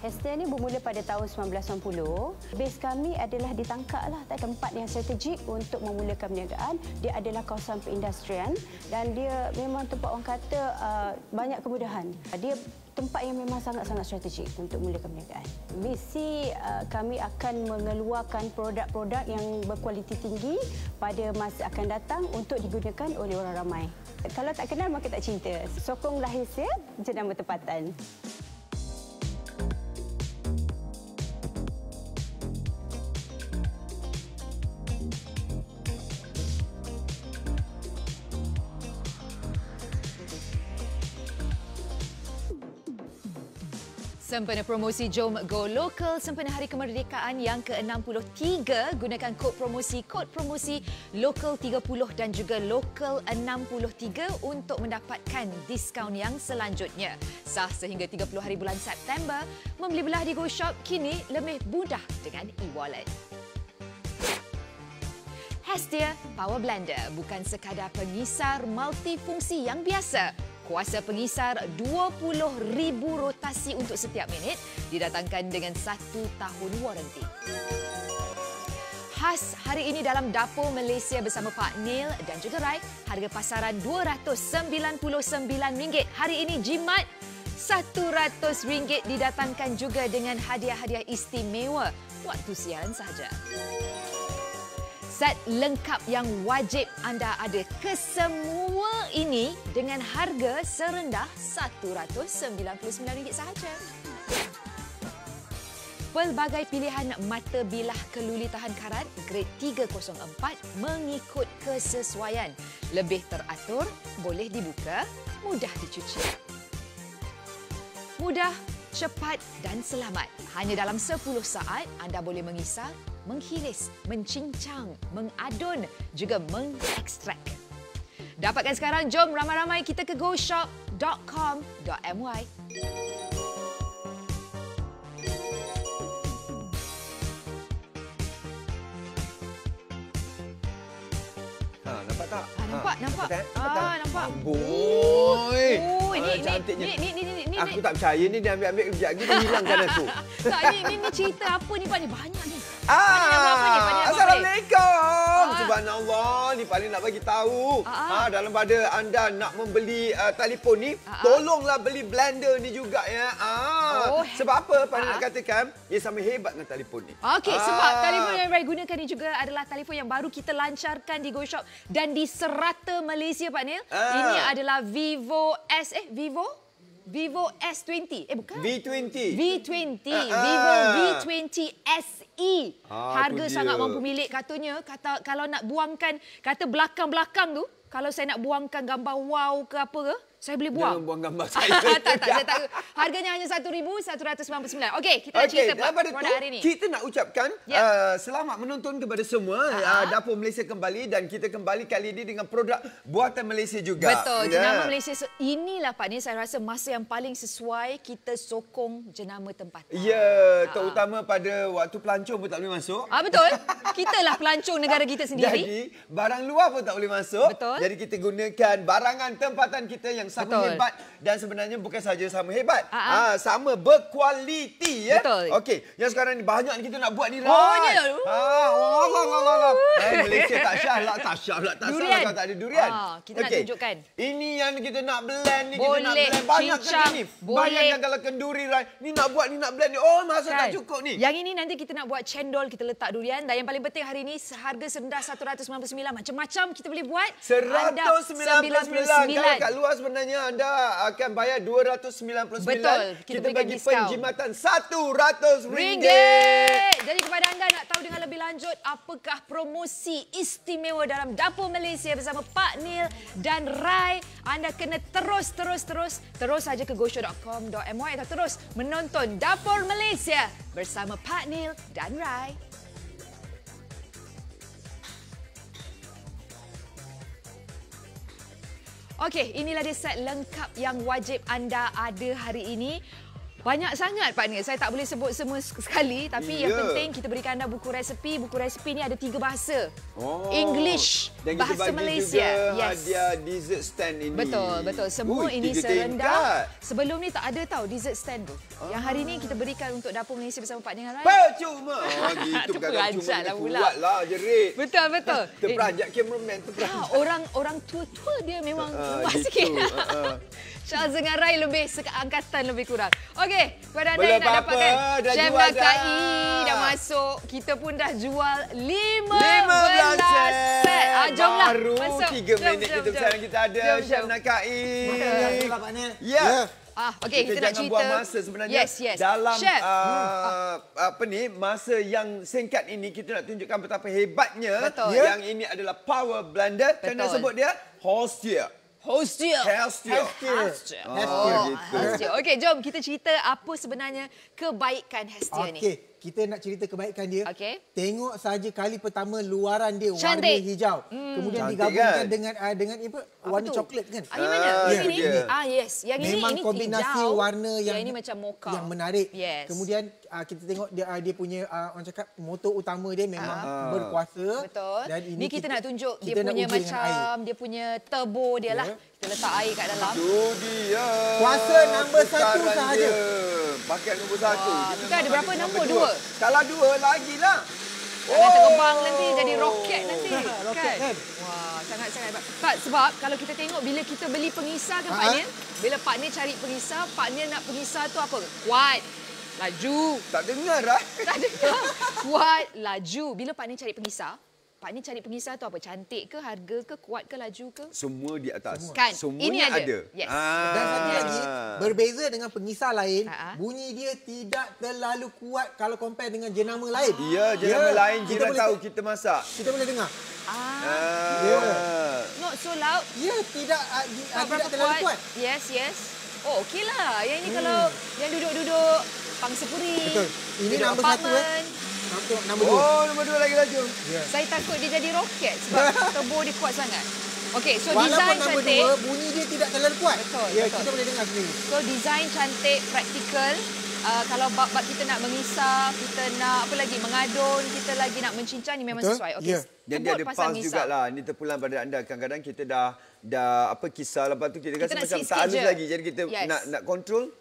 Hestia ni bermula pada tahun 1990. Base kami adalah di Tangkak lah, tempat yang strategik untuk memulakan perniagaan. Dia adalah kawasan perindustrian dan dia memang tempat orang kata banyak kemudahan. Dia tempat yang memang sangat-sangat strategik untuk memulakan perniagaan. Misi kami akan mengeluarkan produk-produk yang berkualiti tinggi pada masa akan datang untuk digunakan oleh orang ramai. Kalau tak kenal, maka tak cinta. Sokonglah Hestia, jenama tempatan. Sempena promosi Jom Go Local sempena Hari Kemerdekaan yang ke-63, gunakan kod promosi Local 30 dan juga Local 63 untuk mendapatkan diskaun yang selanjutnya. Sah sehingga 30 hari bulan September, membeli belah di Go Shop kini lebih mudah dengan e-wallet. Hestia Power Blender bukan sekadar pengisar multifungsi yang biasa. Kuasa pengisar 20,000 rotasi untuk setiap minit didatangkan dengan 1 tahun waranti. Khas hari ini dalam Dapur Malaysia bersama Pak Neil dan juga Rai, harga pasaran RM299. Hari ini jimat RM100 didatangkan juga dengan hadiah-hadiah istimewa waktu siaran sahaja. Set lengkap yang wajib anda ada. Kesemua ini dengan harga serendah RM199 sahaja. Pelbagai pilihan mata bilah keluli tahan karat grade 304 mengikut kesesuaian. Lebih teratur, boleh dibuka, mudah dicuci. Mudah, cepat dan selamat. Hanya dalam 10 saat anda boleh mengisar, menghiris, mencincang, mengadun, juga mengekstrak. Dapatkan sekarang, jom ramai-ramai kita ke goshop.com.my. Nampak tak? Nampak. Nampak. Boy. Cantiknya. Ni. Aku tak percaya ni dia ambil kejap lagi dia hilangkan aku. Tak, ni cerita apa ni Pak ni? Banyak ni. Assalamualaikum. Subhanallah, ni paling nak bagi tahu. Dalam pada anda nak membeli telefon ni, tolonglah beli blender ni juga ya. Sebab apa paling nak katakan? Ia sama hebat dengan telefon ni. Okey, sebab telefon yang Rai gunakan ni juga adalah telefon yang baru kita lancarkan di Go Shop dan di serata Malaysia Pak Neil. Ini adalah Vivo S20. Bukan. V20. V20. Vivo V20 SE. Harga sangat mampu milik katanya. Kalau nak buangkan, kata belakang-belakang tu, kalau saya nak buangkan gambar wow ke apa ke, saya boleh buang. Jangan buang gambar saya. Saya tak. Harganya hanya RM1,199. Okey, kita nak cerita produk hari ini. Kita nak ucapkan selamat menonton kepada semua. Dapur Malaysia kembali dan kita kembali kali ini dengan produk buatan Malaysia juga. Betul, jenama Malaysia. Inilah Pak Ni, saya rasa masa yang paling sesuai kita sokong jenama tempatan. Ya, terutama pada waktu pelancong pun tak boleh masuk. Betul. Kitalah pelancong negara kita sendiri. Jadi, barang luar pun tak boleh masuk. Betul. Jadi kita gunakan barangan tempatan kita yang sama hebat dan sebenarnya bukan saja sama hebat, sama berkualiti ya. Betul. Okey, yang sekarang ni banyak kita nak buat ni Rai. Malaysia tak syah lah kalau tak ada durian. Kita nak tunjukkan. Ini yang kita nak blend ni, boleh, kita nak blend banyak cincang, ni. Boleh. Bayangkan kalau kenduri Rai, ni nak buat, ni nak blend ni. Oh, masa tak cukup ni. Yang ini nanti kita nak buat cendol, kita letak durian dan yang paling penting hari ini harga serendah RM199. Macam-macam kita boleh buat. RM199. Kalau kat luar sebenarnya anda akan bayar RM299. Betul. Kita bagi penjimatan RM100. Jadi kepada anda nak tahu dengan lebih lanjut apakah promosi istimewa dalam Dapur Malaysia bersama Pak Neil dan Rai, anda kena terus saja ke goshop.com.my atau terus menonton Dapur Malaysia bersama Pak Neil dan Rai. Okey, inilah dia set lengkap yang wajib anda ada hari ini. Banyak sangat partner. Saya tak boleh sebut semua sekali tapi yang penting kita berikan anda buku resepi. Buku resepi ni ada 3 bahasa. English, dan bahasa Malaysia. Dia dessert stand ini. Betul. Semua ini serendah. Sebelum ni tak ada tahu dessert stand tu. Yang hari ni kita berikan untuk Dapur Malaysia bersama Pak Dengan Rai. Percuma. Gitu bukan cuma pula. Kuatlah jerit. Betul. Terperanjat cameraman terperanjat. Orang tua dia memang lemah sikit. Charles dengan Rai lebih seangkatan lebih kurang. Okey, kepada anda yang nak dapatkan Chef Nakai dah masuk. Kita pun dah jual 15 set. Jomlah. Baru masuk. 3 minit kita sekarang kita ada Chef Nakai. Makan partner. Ya. Okey, kita nak cerita. Buang masa sebenarnya. Yes. Dalam Chef. masa yang singkat ini kita nak tunjukkan betapa hebatnya. Betul. Yang ini adalah power blender. Kena sebut dia Hostia. Hostia. Okey, jom kita cerita apa sebenarnya kebaikan Hestia ni. Okey, kita nak cerita kebaikan dia. Okey. Tengok saja kali pertama luaran dia Cantik. warna hijau. Kemudian Cantik digabungkan kan? dengan warna coklat kan? Yang mana? Yang ini? Yes. Yang memang ini kombinasi hijau. warna yang ini macam mocha. Yang menarik. Yes. Kemudian kita tengok dia punya orang cakap motor utama dia memang berkuasa. Betul. Dan ini kita nak tunjuk dia nak punya uji dengan air. macam dia punya turbo dia lah. Kita letak air kat dalam. Itu dia. Kuasa nombor 1 sahaja. Pakai nombor 1. Kita ada berapa nombor? 2. Kalau 2 lagi lah. Jangan terbang nanti jadi roket nanti. Roket kan? Wah, sangat-sangat hebat. Tak, sebab kalau kita tengok bila kita beli pengisar kan partner, bila partner cari pengisar, partner nak pengisar tu apa? Kuat, laju. Tak dengar lah. Tak dengar. Kuat, laju. Bila partner cari pengisar, partner cari pengisar tu apa? Cantik ke, harga ke, kuat ke, laju ke? Semua di atas. Kan? Semuanya Ini ada. Yes. Dan satu lagi, berbeza dengan pengisar lain, bunyi dia tidak terlalu kuat kalau compare dengan jenama lain. Ya, jenama lain jiran tahu kita masak. Kita boleh dengar. Not so loud. Ya, tidak terlalu kuat. Yes. Oh, okeylah. Yang ini kalau yang duduk-duduk pangsapuri. Betul. Ini duduk nombor 1 Nombor 2. Oh, nombor 2 lagi laju. Saya takut dia jadi roket sebab turbo dia kuat sangat. Okey, so Walaupun design nombor cantik. 2, bunyi dia tidak terlalu kuat. Betul. Kita boleh dengar sendiri. So design cantik, praktikal. Kalau bab kita nak mengisar, kita nak apa lagi, mengadun, kita lagi nak mencincang, ni memang sesuai. Okey. Dan dia ada pulse jugalah. Ini terpulang pada anda. Kadang-kadang kita dah kisar, lepas tu kita rasa macam tak halus lagi. Jadi kita nak control.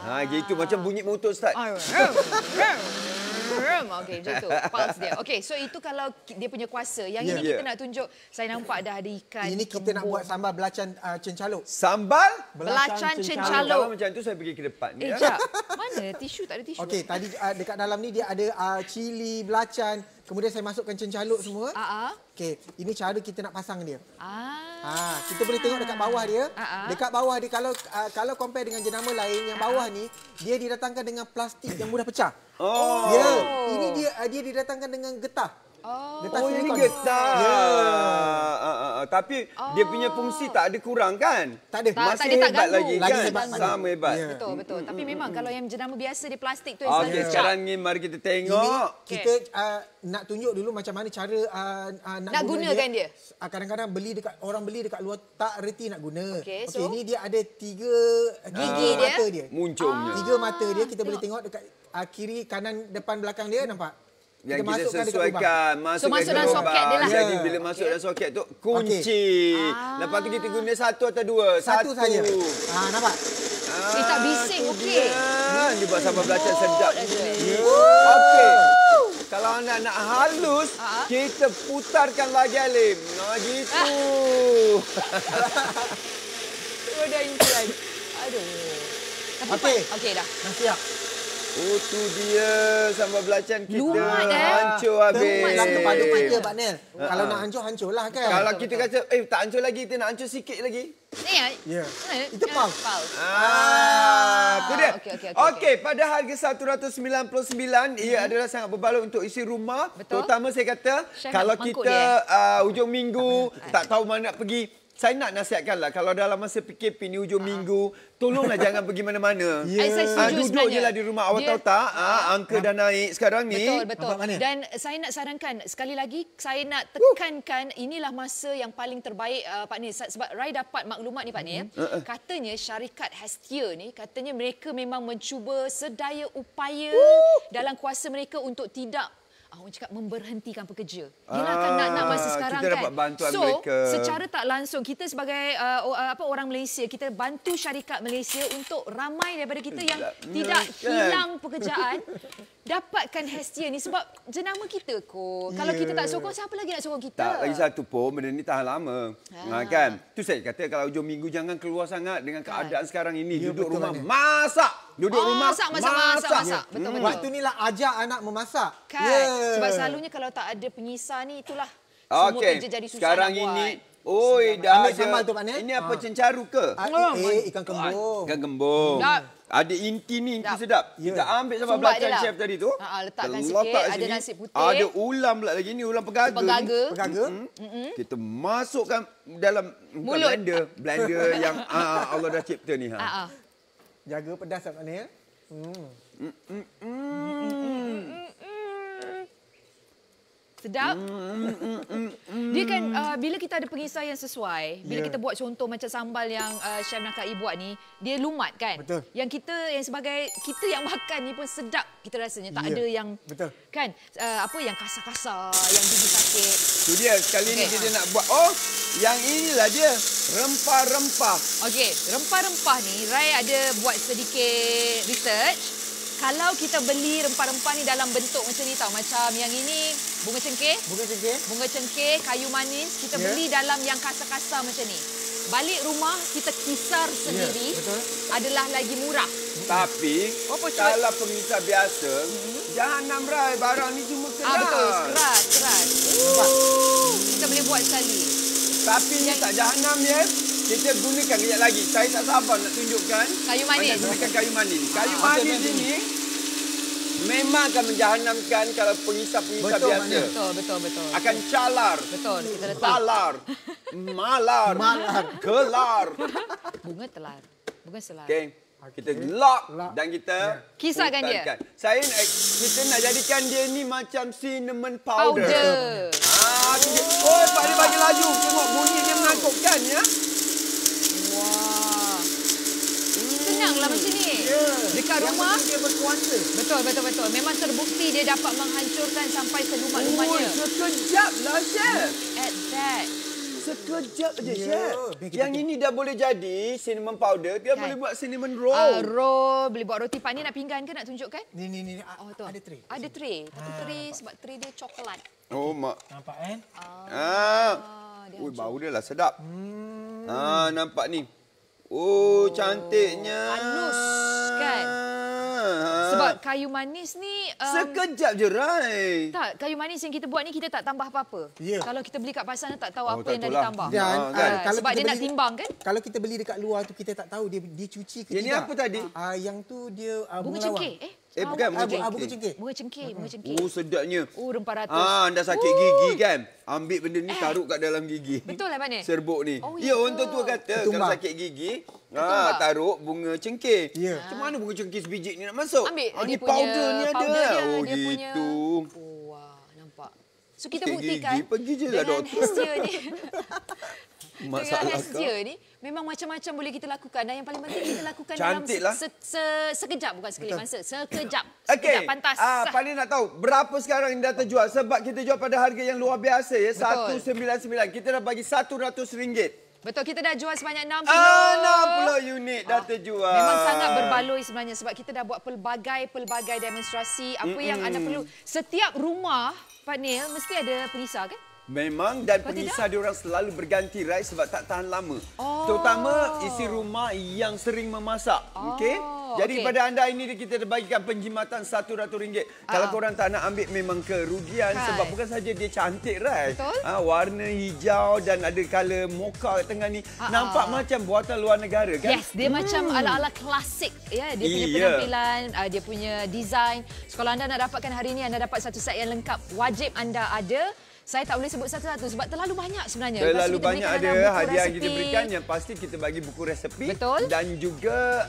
Gitu macam bunyi motor start. Okey, macam tu. Pulse dia. Okey, so itu kalau dia punya kuasa. Yang ini kita nak tunjuk, saya nampak dah ada ikan. Ini kita nak buat sambal belacan cencaluk. Sambal? Belacan cencaluk. Kalau macam tu saya pergi ke depan ni. Jap. Mana tisu? Tak ada tisu. Okey, tadi dekat dalam ni dia ada cili, belacan. Kemudian saya masukkan cencaluk semua. Okey, ini cara kita nak pasang dia. Kita boleh tengok dekat bawah dia. Dekat bawah dia kalau compare dengan jenama lain yang bawah ni dia didatangkan dengan plastik yang mudah pecah. Ini dia didatangkan dengan getah. Getah ini silikon. getah. Tapi dia punya fungsi tak ada kurang kan? Tak ada. Masih hebat lagi kan? Hebat. Sama hebat. Betul. Tapi memang kalau yang jenama biasa dia plastik tu yang selalu Okey, sekarang ni mari kita tengok. Ini kita nak tunjuk dulu macam mana cara nak gunakan dia. Kadang-kadang orang beli dekat luar tak reti nak guna. Okey, ini dia ada 3 gigi mata dia. Muncungnya. 3 mata dia kita boleh tengok dekat kiri, kanan, depan, belakang dia, nampak? Yang kita sesuaikan. Masuk dalam soket dia lah. Jadi bila masuk dalam soket tu kunci. Lepas tu kita guna 1 atau 2? Satu saja. Nampak? Tak bising, okey. Dia buat sambal belacan sedap. Okey. Kalau anda nak halus, kita putarkan lagi Alim. Gitu. Dah impian. Aduh. Okey dah. Dah siap. Tu dia sambal belacan kita. Lumat, hancur habis. Terpadu mata, Pak Nel. Kalau nak hancur-hancurlah kan. Kalau kita kata, tak hancur lagi, kita nak hancur sikit lagi. Ya. Itu pulse. Itu dia. Okey, pada harga 199, ia adalah sangat berbaloi untuk isi rumah. Terutama saya kata, kalau kita hujung minggu, tak tahu mana nak pergi, saya nak nasihatkanlah kalau dalam masa PKP ni hujung minggu, tolonglah jangan pergi mana-mana. Saya setuju duduk je lah di rumah. Awak tahu tak, angka dah naik sekarang ni. Betul. Dan saya nak sarankan, sekali lagi saya nak tekankan inilah masa yang paling terbaik Pak Nil. Sebab Rai dapat maklumat ni Pak Nil. Katanya syarikat Hestia ni, katanya mereka memang mencuba sedaya upaya dalam kuasa mereka untuk tidak orang cakap memberhentikan pekerja. Yelah kan nak masa sekarang kita kan. Dapat bantuan so, mereka. secara tak langsung kita sebagai orang Malaysia, kita bantu syarikat Malaysia untuk ramai daripada kita yang tidak hilang pekerjaan dapatkan Hestia ni sebab jenama kita kot. Kalau kita tak sokong, siapa lagi nak sokong kita? Tak, lagi satu pun benda ni tahan lama. Kan? Tu saya kata kalau hujung minggu jangan keluar sangat dengan keadaan sekarang ini. Duduk rumah masak. Duduk rumah masak. Betul. Waktu ni lah ajar anak memasak. Kan? Sebab selalunya kalau tak ada pengisar ni, itulah semua kerja jadi susah sekarang nak buat. Ini, dah ada. Sambal tu, Pak Nil. Ini apa, cencaru ke? Ikan kembung. Ikan kembung. Ada inti ni, inti sedap. Kita ambil sama belakang chef tadi tu. Letakkan sikit, ada nasi putih. Ada ulam pula lagi ni, ulam pegaga. Kita masukkan dalam blender yang Allah dah cipta ni. Jaga pedas Pak Nil. Sedap. Dia kan bila kita ada pengisar yang sesuai, bila kita buat contoh macam sambal yang Chef Nakai buat ni, dia lumat kan? Betul. Yang kita yang sebagai kita yang makan ni pun sedap kita rasanya. Tak ada yang kan yang kasar-kasar, yang gigi sakit. Tu dia sekali ni kita nak buat yang inilah dia rempah-rempah. Okey, rempah-rempah ni Rai ada buat sedikit research. Kalau kita beli rempah-rempah ni dalam bentuk macam ni tau. Macam yang ini bunga cengkeh, kayu manis. Kita beli dalam yang kasar-kasar macam ni. Balik rumah kita kisar sendiri adalah lagi murah. Tapi kalau pengisar biasa, jahanam Rai, barang ni cuma keras. Betul, keras. Kita boleh buat sekali. Tapi ni tak jahanam ya. Kita gunakan kejap lagi. Saya tak sabar nak tunjukkan. Kayu manis. Kita gunakan kayu manis. Kayu manis ini memang akan menjahanamkan kalau pengisar-pengisar biasa. Betul. Akan calar. Betul. Kita letak. Talar. Malar. Kelar. Bunga selar. Okey. Kita lock dan kita kisarkan dia. Kita nak jadikan dia ni macam cinnamon powder. Pak dia bagi laju. Tengok bunyi dia menakutkan ya. Wah. Senanglah macam ni. Dekat rumah dia berkuasa. Betul. Memang terbukti dia dapat menghancurkan sampai selumat-lumatnya. Sekejap lah, Chef. At that. Sekejap je, Chef. Yang ini dah boleh jadi cinnamon powder. Dia boleh buat cinnamon roll. Boleh buat roti. Pak ni nak pinggan ke nak tunjukkan? Ni. Ada tray. Ada tray. Tapi tray sebab tray dia coklat. Oh, mak. Nampak kan? Bau dia lah sedap. Nampak ni. Cantiknya. Halus kan? Sebab kayu manis ni... sekejap je, Rai. Tak, kayu manis yang kita buat ni kita tak tambah apa-apa. Kalau kita beli kat pasar tak tahu apa yang dah ditambah. Sebab dia nak timbang kan? Kalau kita beli dekat luar tu kita tak tahu dia cuci ke tidak. Ini apa tadi? Yang tu dia bunga cengkeh. Bukan bunga cengkeh. Sedapnya. Rempah ratus. Anda sakit gigi kan? Ambil benda ni taruh kat dalam gigi. Betul lah, Pak Nil? Serbuk ni. Ya, orang tua kata kalau sakit gigi, taruh bunga cengkeh. Macam mana bunga cengkeh sebiji ni nak masuk? Ambil ni powder ni ada. Dia gitu. Wah, nampak. So kita sakit buktikan gigi, pergi je lah doktor. Hestia ni. Masalah dengan Hestia ni memang macam-macam boleh kita lakukan dan yang paling penting kita lakukan cantiklah. dalam sekejap, bukan sekelip masa, sekejap. Okey. Pantas. Pak Nil nak tahu berapa sekarang yang dah terjual sebab kita jual pada harga yang luar biasa ya, 199. Kita dah bagi RM100. Betul, kita dah jual sebanyak 60 unit dah terjual. Memang sangat berbaloi sebenarnya sebab kita dah buat pelbagai demonstrasi apa yang anda perlu. Setiap rumah, Pak Nil, mesti ada pengisar kan? Memang, dan pengisar diorang selalu berganti, Rai, sebab tak tahan lama. Terutama isi rumah yang sering memasak. Okey? Jadi pada anda ini kita bagikan penjimatan RM100. Kalau korang tak nak ambil memang kerugian sebab bukan saja dia cantik, Rai. Warna hijau dan ada color mocha kat tengah ni. Nampak macam buatan luar negara kan? Yes, dia macam ala-ala klasik ya. Dia punya penampilan, dia punya design. So, kalau anda nak dapatkan hari ini, anda dapat satu set yang lengkap. Wajib anda ada saya tak boleh sebut satu-satu sebab terlalu banyak sebenarnya. Terlalu banyak ada hadiah yang kita berikan. Yang pasti kita bagi buku resepi. Betul. Dan juga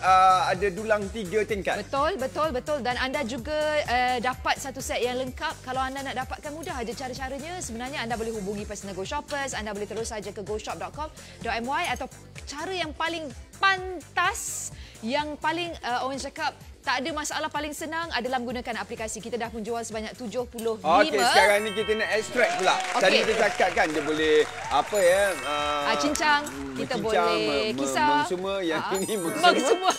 ada dulang 3 tingkat. Betul. Dan anda juga dapat satu set yang lengkap. Kalau anda nak dapatkan, mudah aja cara-caranya. Sebenarnya anda boleh hubungi personal Go Shoppers. Anda boleh terus saja ke goshop.com.my atau cara yang paling pantas, yang paling orang cakap tak ada masalah, paling senang adalah menggunakan aplikasi. Kita dah pun jual sebanyak 75. Okey, sekarang ni kita nak extract pula. Tadi kita cakap kan dia boleh apa ya? Cincang, kita boleh kisah. Semua yang ini semua.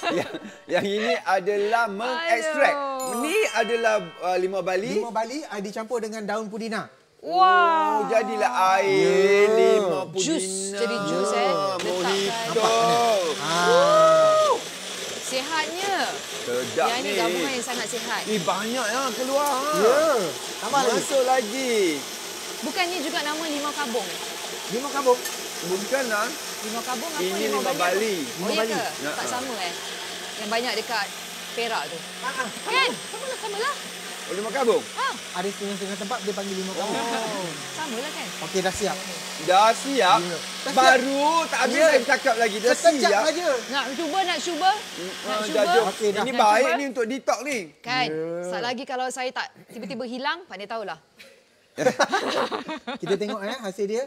Yang ini adalah mengextract. Ini adalah 5 bali. 5 bali dicampur dengan daun pudina. Wow. Jadilah air 5 pudina. Jus, jadi jus Mojito. Sihatnya. Sedap yang ni. Yang ni gabungan yang sangat sihat. Banyak ya keluar. Ya. Tambah lagi. Masuk lagi. Bukannya juga nama limau kabung? Limau kabung? Bukan lah. Limau kabung apa? Ini limau bali. Oh, ya ke? Tak sama Yang banyak dekat Perak tu. Kan? Samalah. Oh, limau kabung? Ada setengah-setengah tempat dia panggil limau kabung. Samalah kan? Okey, dah siap. Dah siap? Baru tak habis saya cakap lagi. Dah siap. Sekejap saja. Nak cuba? Nak cuba? Okey, dah. Ini baik ni untuk detox ni. Kan? Sekejap lagi kalau saya tak tiba-tiba hilang, Pak Nia tahulah. Kita tengok hasil dia.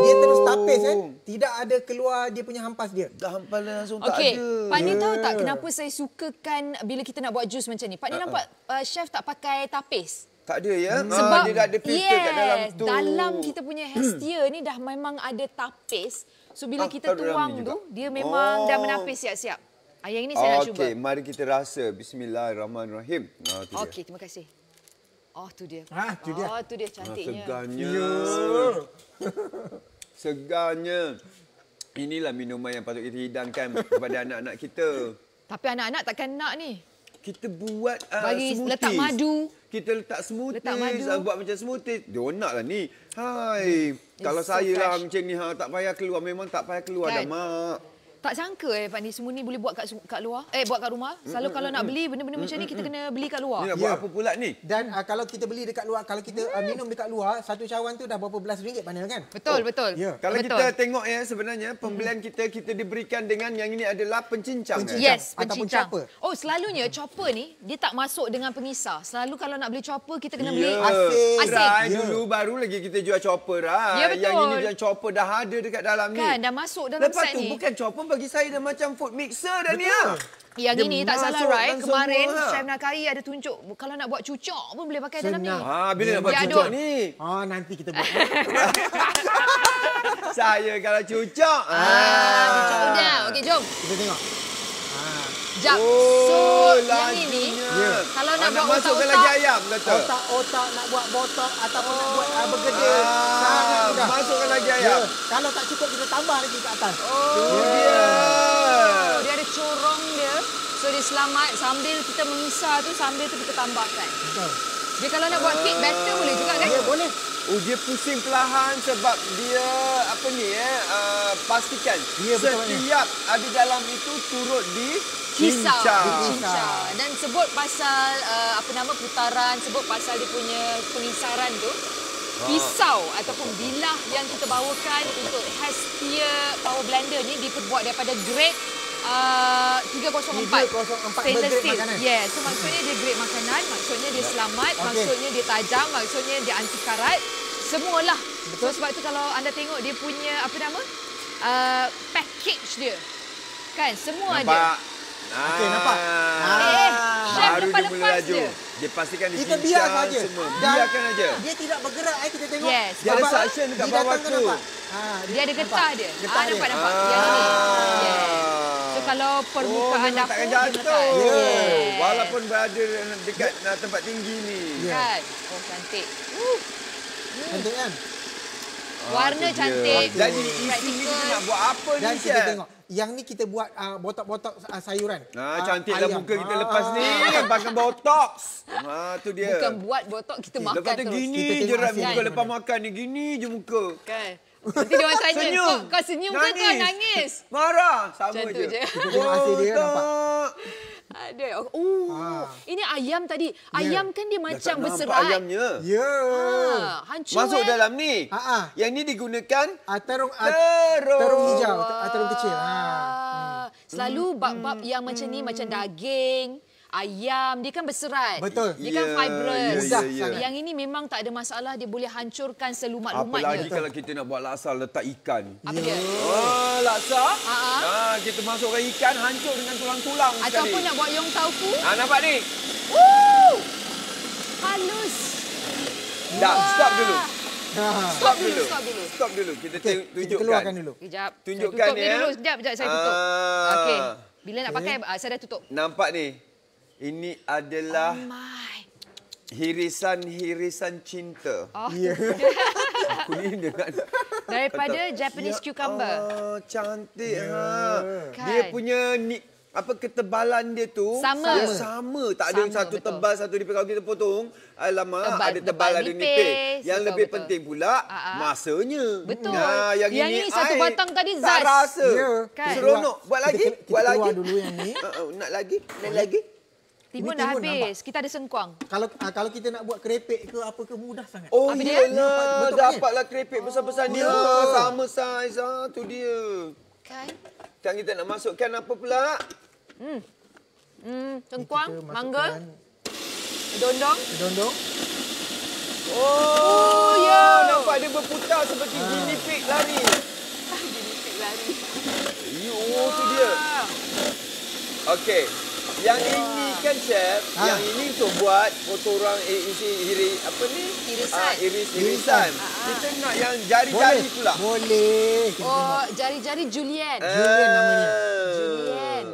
Dia terus tapis Tidak ada keluar dia punya hampas dia. Dah hampas langsung tak Okey, ada. Pak Nia tahu tak kenapa saya sukakan bila kita nak buat jus macam ni? Pak Nia nampak chef tak pakai tapis. Tak ada ya? Sebab dia dah ada filter kat dalam tu. Dalam kita punya hestia ni dah memang ada tapis. So bila kita tuang tu, dia memang dah menapis siap-siap. Yang ini saya nak cuba. Okey, mari kita rasa. Bismillahirrahmanirrahim. Okey, terima kasih. Oh, tu dia. Tu dia. Oh, tu dia cantiknya. Segarnya. Segarnya. Inilah minuman yang patut kita hidangkan kepada anak-anak kita. Tapi anak-anak takkan nak ni. Kita buat bagi smoothies. letak madu. Kita letak smoothies. Letak madu. Buat macam smoothies. Dia lah ni. Hai. Kalau so saya lah fresh. macam ni, tak payah keluar. Memang tak payah keluar dah, Mak. Tak sangka Pak Ni semua ni boleh buat kat luar. Buat kat rumah. Selalu kalau nak beli benda-benda macam ni kita kena beli kat luar. Ni nak buat apa pula ni? Dan kalau kita beli dekat luar, kalau kita minum dekat luar, satu cawan tu dah berapa belas ringgit Pak Nia kan? Betul. Ya. Kalau kita tengok sebenarnya pembelian kita diberikan dengan yang ini adalah pencincang. Yes, ataupun pencincang. chopper. Oh, selalunya chopper ni dia tak masuk dengan pengisar. Selalu kalau nak beli chopper kita kena beli asing. Try dulu baru lagi kita jual chopper lah. Ya, betul. Yang ini dia chopper dah ada dekat dalam ni. Kan dah masuk dalam Lepas set tu ni. bukan chopper, bagi saya dah macam food mixer dah ni. Yang Dia ini tak salah masuk right. dan Kemarin semua. Chef Nakai ada tunjuk kalau nak buat cucuk pun boleh pakai dalam ni. Bila nak buat Dia cucuk aduk. ni? Nanti kita buat. Saya kalau cucuk. Cucuk udang. Okey, jom. Kita tengok. Jap. So, yang ini kalau nak buat masukkan otak-otak. lagi ayam kata. Otak-otak nak buat botok ataupun nak buat bergedil. Sangat mudah. Masukkan lagi ayam. Kalau tak cukup kita tambah lagi kat atas. Dia ada corong dia. So dia selamat sambil kita mengisar tu, sambil tu kita tambahkan. Betul. Dia kalau nak buat kek batter boleh juga kan? Ya, boleh. Dia pusing perlahan sebab dia pastikan setiap ada dalam itu turut di Kisar. Dan sebut pasal putaran, sebut pasal dia punya pengisaran tu. Pisau ataupun bilah yang kita bawakan untuk Hestia Power Blender ni diperbuat daripada grade 304 stainless steel. Yes, so maksudnya dia grade makanan, maksudnya dia selamat, maksudnya dia tajam, maksudnya dia anti karat. Semualah. So sebab tu kalau anda tengok dia punya package dia. Kan semua ada. Okey, nampak? Chef Baru dia mula lepas-lepas laju. je. Dia pastikan dia Kita biar saja. Biarkan aja. Dia tidak bergerak kita tengok. Yes. Dia ada suction dekat bawah tu. Dia ada getah dia. Getah dia. Nampak. Yang ini. Yes. So kalau permukaan dapur takkan dia jatuh. letak. Yes. Walaupun berada dekat tempat tinggi ni. Kan? Oh, cantik. Cantik kan? Warna cantik. Jadi isi ni kita nak buat apa ni, Dan Chef? kita tengok. Yang ni kita buat botok-botok sayuran. Cantiklah muka kita lepas ni. Pakai botox. Tu dia. Bukan buat botok, kita makan Lepas tu terus. gini Kita je tengok Rat hasil muka dia lepas makan ni. Gini je muka. Kan? Nanti dia orang tanya, Senyum. kau senyum ke kau nangis? Marah. Sama Macam tu je. je. Kita tengok hasil dia nampak. Ada. Ini ayam tadi. Ayam kan dia macam nampak berserat. ayamnya. Ya. Hancur. Masuk dalam ni. Yang ni digunakan terung hijau, terung kecil. Selalu bab-bab yang macam ni, macam daging, ayam, dia kan berserat. Betul. Dia kan fibrous. Ya. Yang ini memang tak ada masalah, dia boleh hancurkan selumat-lumatnya. Apalagi kalau kita nak buat laksa letak ikan. Apa dia? Laksa. Kita masukkan ikan hancur dengan tulang-tulang sekali. Ataupun nak buat yong tau fu. Nampak ni? Halus. Dah, stop dulu. Stop dulu. Kita tunjukkan. Kita keluarkan dulu. Kejap. Tunjukkan saya tutup dulu. Sekejap, saya tutup. Okey. Bila nak pakai, saya dah tutup. Nampak ni? Ini adalah hirisan-hirisan cinta. Aku ni dengan daripada Japanese cucumber. Cantik. Dia punya ketebalan dia tu sama. Tak ada satu tebal satu nipis. Kalau kita potong, alamak, ada tebal ada nipis. Yang lebih penting pula masanya. Betul. Yang ini satu batang tadi zaz. Tak rasa. Seronok. Buat lagi. Buat lagi. Keluar dulu yang ni. Nak lagi? Lagi? Timun dah habis. Kita ada sengkuang. Kalau kita nak buat kerepek ke apa ke mudah sangat. Oh iyalah. Dapatlah kerepek besar-besar ni. Sama saiz. Tu dia. Kan? Sekarang kita nak masukkan apa pula? Sengkuang, mangga, dondong. Nampak dia berputar seperti guinea pig lari. Tu dia. Okey. Yang ini kan chef, yang ini untuk buat kotoran irisan. Kita nak yang jari-jari pula. Boleh. Jari-jari Julian. Julian namanya. Julian.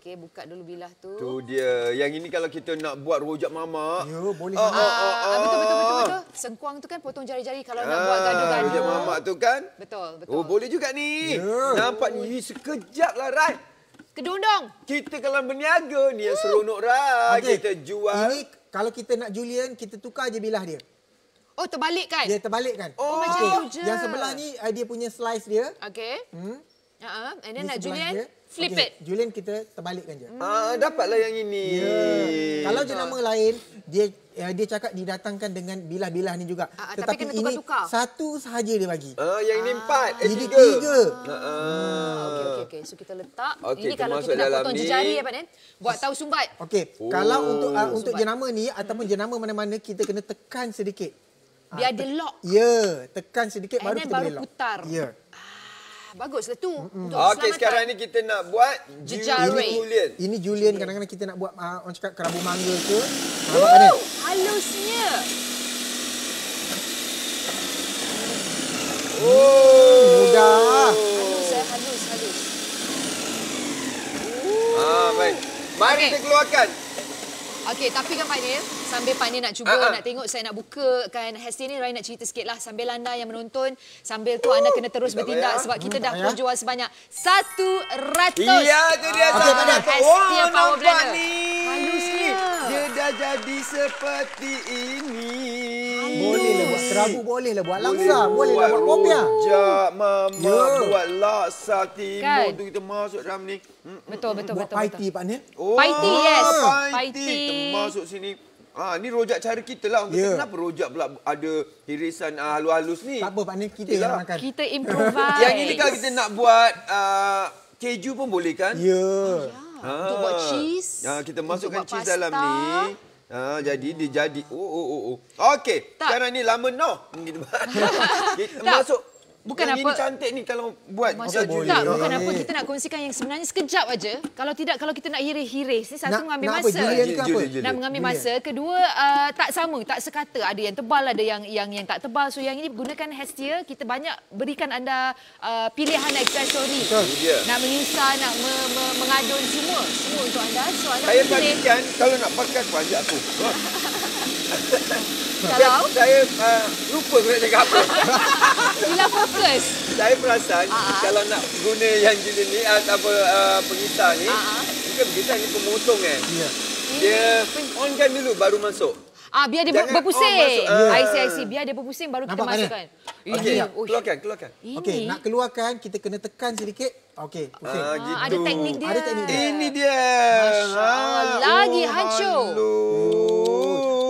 Okey, buka dulu bilah tu. Tu dia. Yang ini kalau kita nak buat rojak mamak. Ya, boleh. Betul. Sengkuang tu kan potong jari-jari kalau nak buat gaduh-gaduh. Rojak mamak tu kan? Betul. Oh, boleh juga ni. Nampak ni sekejap lah, Rai. Kedondong. Kita kalau berniaga ni yang seronok, Rai. Kita jual. Ini kalau kita nak Julian, kita tukar je bilah dia. Oh, terbalik kan? Dia terbalik kan? Macam tu je. Yang sebelah ni dia punya slice dia. Okey. And then nak sebelah Julian, flip it. Julian kita terbalikkan je. Dapatlah yang ini. Kalau jenama lain, dia cakap didatangkan dengan bilah-bilah ni juga. Tapi kena tukar-tukar. Ini satu sahaja dia bagi. Yang ini 4. Ini 3. Okey. So kita letak. Okey, Ini kalau masuk kita nak dalam potong ni. jari apa ni? Buat tahu sumbat. Okey. Kalau untuk jenama ni ataupun jenama mana-mana kita kena tekan sedikit. Biar dia lock. Ya, tekan sedikit baru kita boleh lock. putar. Ya. Baguslah tu. Okey, sekarang ni kita nak buat jejari. Julian. Ini Julian kadang-kadang kita nak buat orang cakap kerabu mangga ke. Halusnya. Mudah. Halus. Baik. Mari kita keluarkan. Okey, tapi kan Pak Nil, sambil Pak Nil nak cuba, nak tengok saya nak bukakan hasil ni, Rai nak cerita sikitlah sambil anda yang menonton, sambil tu anda kena terus bertindak sebab kita dah pun jual sebanyak 100. Ya, tu dia 100. Wah, power blender. Ni. Halusnya. Dia dah jadi seperti ini. Bolehlah buat kerabu, bolehlah buat langsa, bolehlah buat popiah. Rojak mama, buat laksa timur tu kita masuk dalam ni. Betul. Buat paiti Pak Nil. Paiti, yes. Paiti. Termasuk sini. Ni rojak cara kita lah. Kenapa rojak pula ada irisan halus-halus ni? Tak apa Pak Nil, kita yang makan. Kita improvise. Yang ini kalau kita nak buat keju pun boleh kan? Ya. Untuk buat cheese. Kita masukkan cheese dalam ni. Jadi dia jadi. Okey. Sekarang ni lama kita masuk. Bukan yang apa. Ini cantik ni kalau buat. Tak, bukan apa. Kita nak kongsikan yang sebenarnya sekejap aja. Kalau tidak, kalau kita nak hiris-hiris. Ni satu mengambil masa. Nak mengambil masa. Kedua, tak sama, tak sekata. Ada yang tebal, ada yang tak tebal. So yang ini gunakan Hestia. Kita banyak berikan anda pilihan aksesori. Nak menyusah, nak mengadun semua untuk anda. So anda saya pastikan kalau nak pakai panjat aku. Kalau saya lupa nak cakap apa. Hilang fokus. Saya perasan kalau nak guna yang jenis ni atau pengisar ni, bukan pengisar ni pemotong kan. Ya. Dia onkan dulu baru masuk. Biar dia berpusing. I see. Biar dia berpusing baru kita masukkan. Okey, keluarkan. Okey, nak keluarkan kita kena tekan sedikit. Okey, pusing. Gitu. Ada teknik dia. Ini dia. Masya Allah, lagi hancur.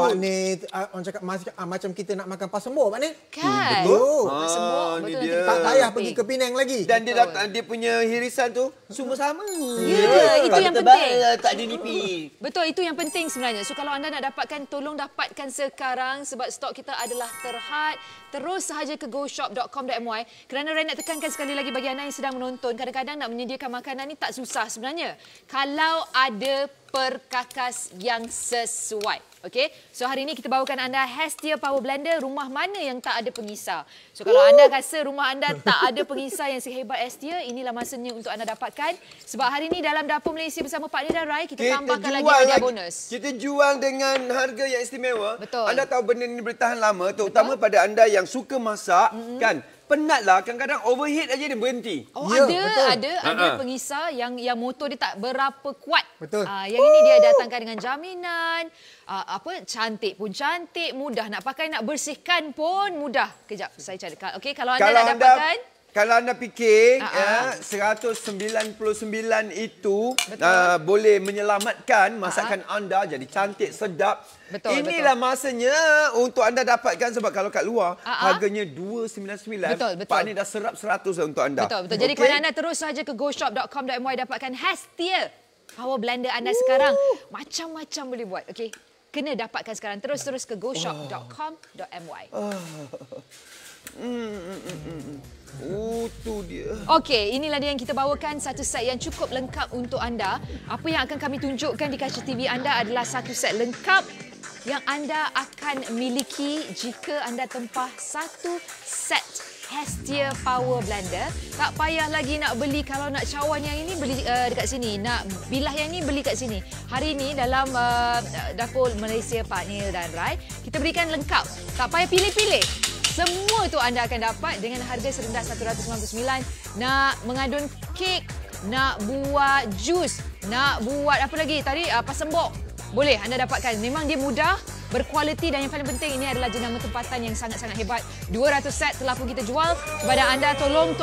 Pak Ni, orang cakap macam kita nak makan pasembok, Pak Ni. Kan? Betul. Pasembok, Ni betul. dia. Tak payah pergi ke Penang lagi. Dan dia punya hirisan tu semua sama. Ya, itu yang penting. Tak ada nipis. Betul, itu yang penting sebenarnya. So kalau anda nak dapatkan, tolong dapatkan sekarang sebab stok kita adalah terhad. Terus sahaja ke goshop.com.my. Kerana Rai nak tekankan sekali lagi bagi anda yang sedang menonton, kadang-kadang nak menyediakan makanan ni tak susah sebenarnya. Kalau ada perkakas yang sesuai. Okey, so hari ini kita bawakan anda Hestia Power Blender. Rumah mana yang tak ada pengisar? So kalau anda rasa rumah anda tak ada pengisar yang sehebat Hestia, inilah masanya untuk anda dapatkan. Sebab hari ini dalam Dapur Malaysia bersama Pak Ni dan Rai, kita tambahkan lagi hadiah bonus. Kita jual dengan harga yang istimewa. Betul. Anda tahu benda ini bertahan lama, terutama pada anda yang suka masak, kan? Penatlah, kadang-kadang overheat aja dia berhenti. Oh, ya, ada pengisar yang motor dia tak berapa kuat. Betul. Yang ini dia datangkan dengan jaminan. Cantik pun cantik, mudah nak pakai, nak bersihkan pun mudah. Kejap, saya carikan. Okey, kalau anda nak dapatkan. Kalau anda fikir 199 itu boleh menyelamatkan masakan anda jadi cantik, sedap. Inilah masanya untuk anda dapatkan, sebab kalau kat luar harganya 299. Betul. Pak Ni dah serap 100 untuk anda. Betul. Jadi kepada anda terus saja ke goshop.com.my dapatkan Hestia Power Blender anda sekarang. Macam-macam boleh buat. Okey. Kena dapatkan sekarang. Terus ke goshop.com.my. Tu dia. Okey, inilah dia yang kita bawakan, satu set yang cukup lengkap untuk anda. Apa yang akan kami tunjukkan di kaca TV anda adalah satu set lengkap yang anda akan miliki jika anda tempah satu set Hestia Power Blender. Tak payah lagi nak beli, kalau nak cawan yang ini beli dekat sini, nak bilah yang ini beli kat sini. Hari ini dalam Dapur Malaysia Pak Nil dan Rai, kita berikan lengkap. Tak payah pilih-pilih. Semua tu anda akan dapat dengan harga serendah RM199. Nak mengadun kek, nak buat jus, nak buat apa lagi tadi, pasembok, boleh anda dapatkan. Memang dia mudah, berkualiti, dan yang paling penting ini adalah jenama tempatan yang sangat-sangat hebat. 200 set telah pun kita jual. Kepada anda, tolong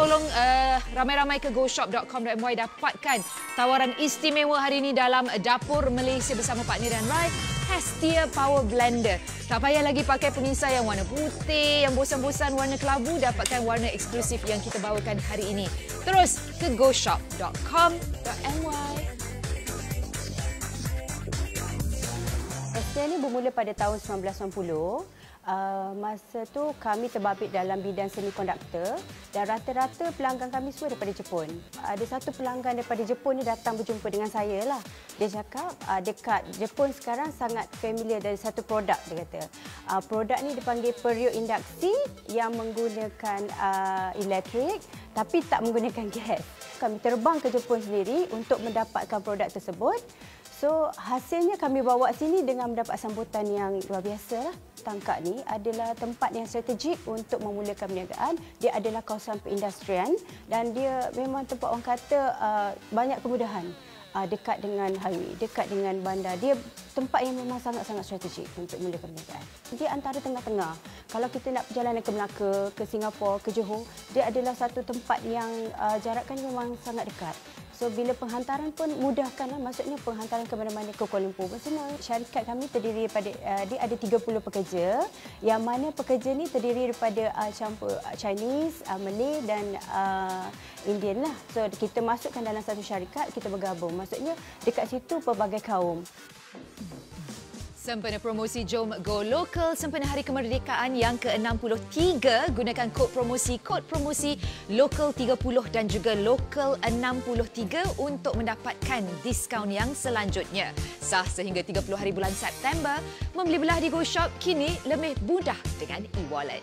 ramai-ramai ke goshop.com.my dapatkan tawaran istimewa hari ini dalam Dapur Malaysia bersama Pak Ni dan Rai. Hestia Power Blender. Tak payah lagi pakai pengisar yang warna putih, yang bosan-bosan warna kelabu. Dapatkan warna eksklusif yang kita bawakan hari ini. Terus ke goshop.com.my. Hestia ni bermula pada tahun 1990. Masa tu kami terbabit dalam bidang semikonduktor dan rata-rata pelanggan kami semua daripada Jepun. Ada satu pelanggan daripada Jepun ni datang berjumpa dengan saya lah. Dia cakap dekat Jepun sekarang sangat familiar dari satu produk, dia kata. Produk ni dipanggil periuk induksi yang menggunakan elektrik tapi tak menggunakan gas. Kami terbang ke Jepun sendiri untuk mendapatkan produk tersebut. So, hasilnya kami bawa sini dengan mendapat sambutan yang luar biasa lah. Tangkak ni adalah tempat yang strategik untuk memulakan perniagaan. Dia adalah kawasan perindustrian dan dia memang tempat orang kata banyak kemudahan. Dekat dengan highway, dekat dengan bandar. Dia tempat yang memang sangat-sangat strategik untuk mulakan perniagaan. Dia antara tengah-tengah. Kalau kita nak perjalanan ke Melaka, ke Singapura, ke Johor, dia adalah satu tempat yang jaraknya memang sangat dekat. So, bila penghantaran pun mudahkanlah, maksudnya penghantaran ke mana-mana, ke Kuala Lumpur pun semua. Syarikat kami terdiri daripada, dia ada 30 pekerja, yang mana pekerja ni terdiri daripada campur Chinese, Malay dan Indian lah. So, kita masukkan dalam satu syarikat, kita bergabung. Maksudnya, dekat situ pelbagai kaum. Sempena promosi Jom Go Local sempena Hari Kemerdekaan yang ke-63, gunakan kod promosi Local 30 dan juga Local 63 untuk mendapatkan diskaun yang selanjutnya. Sah sehingga 30 hari bulan September, membeli belah di Go Shop kini lebih mudah dengan e-wallet.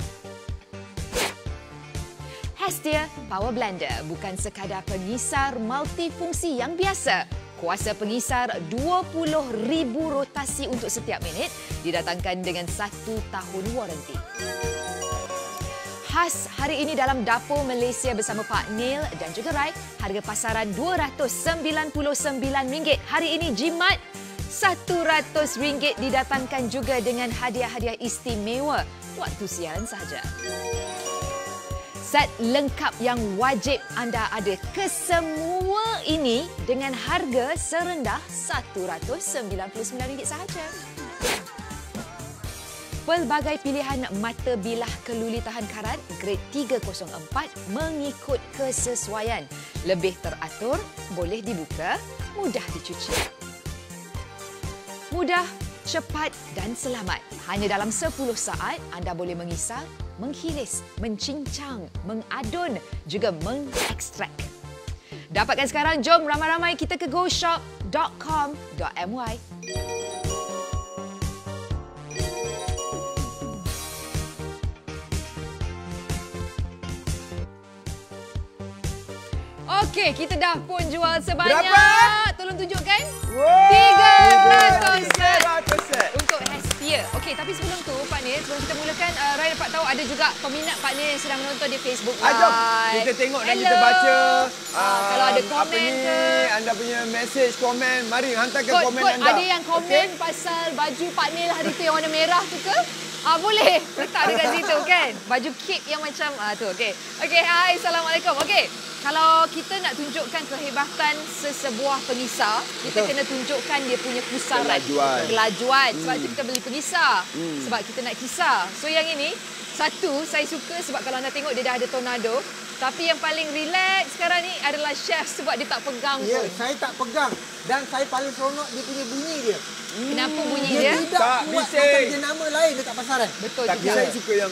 Hestia Power Blender bukan sekadar pengisar multifungsi yang biasa. Kuasa pengisar 20,000 rotasi untuk setiap minit, didatangkan dengan 1 tahun waranti. Khas hari ini dalam Dapur Malaysia bersama Pak Nil dan juga Rai, harga pasaran RM299. Hari ini jimat RM100 didatangkan juga dengan hadiah-hadiah istimewa. Waktu siaran sahaja. Set lengkap yang wajib anda ada. Kesemua ini dengan harga serendah RM199 sahaja. Pelbagai pilihan mata bilah keluli tahan karat grade 304 mengikut kesesuaian. Lebih teratur, boleh dibuka, mudah dicuci. Mudah, cepat dan selamat. Hanya dalam 10 saat anda boleh mengisap, menghilis, mencincang, mengadun, juga mengekstrak. Dapatkan sekarang, jom ramai-ramai kita ke goshop.com.my. Okey, kita dah pun jual sebanyak... Berapa? Tolong tunjukkan. Wow, 300 set. Untuk Hestia. Okey, tapi sebelum tu, Pak Nil, sebelum kita mulakan, Rai dapat tahu ada juga peminat Pak Nil yang sedang menonton di Facebook Live. Jom, kita tengok dan kita baca. Kalau ada komen ke... Anda punya message, komen. Mari, hantarkan komen anda. Ada yang komen pasal baju Pak Nil hari tu yang warna merah tu ke? Boleh. Letak dekat situ kan? Baju cape yang macam tu. Okey. Okey, hai. Assalamualaikum. Okey. Kalau kita nak tunjukkan kehebatan sesebuah pengisar, kita kena tunjukkan dia punya pusaran. Kelajuan. Sebab tu kita beli pengisar. Sebab kita nak kisar. So yang ini, satu saya suka sebab kalau anda tengok dia dah ada tornado. Tapi yang paling relax sekarang ni adalah chef sebab dia tak pegang pun. Ya, saya tak pegang. Dan saya paling seronok dia punya bunyi dia. Kenapa bunyi dia? Dia tidak buat macam jenama lain dekat pasaran. Betul Tapi juga. saya suka yang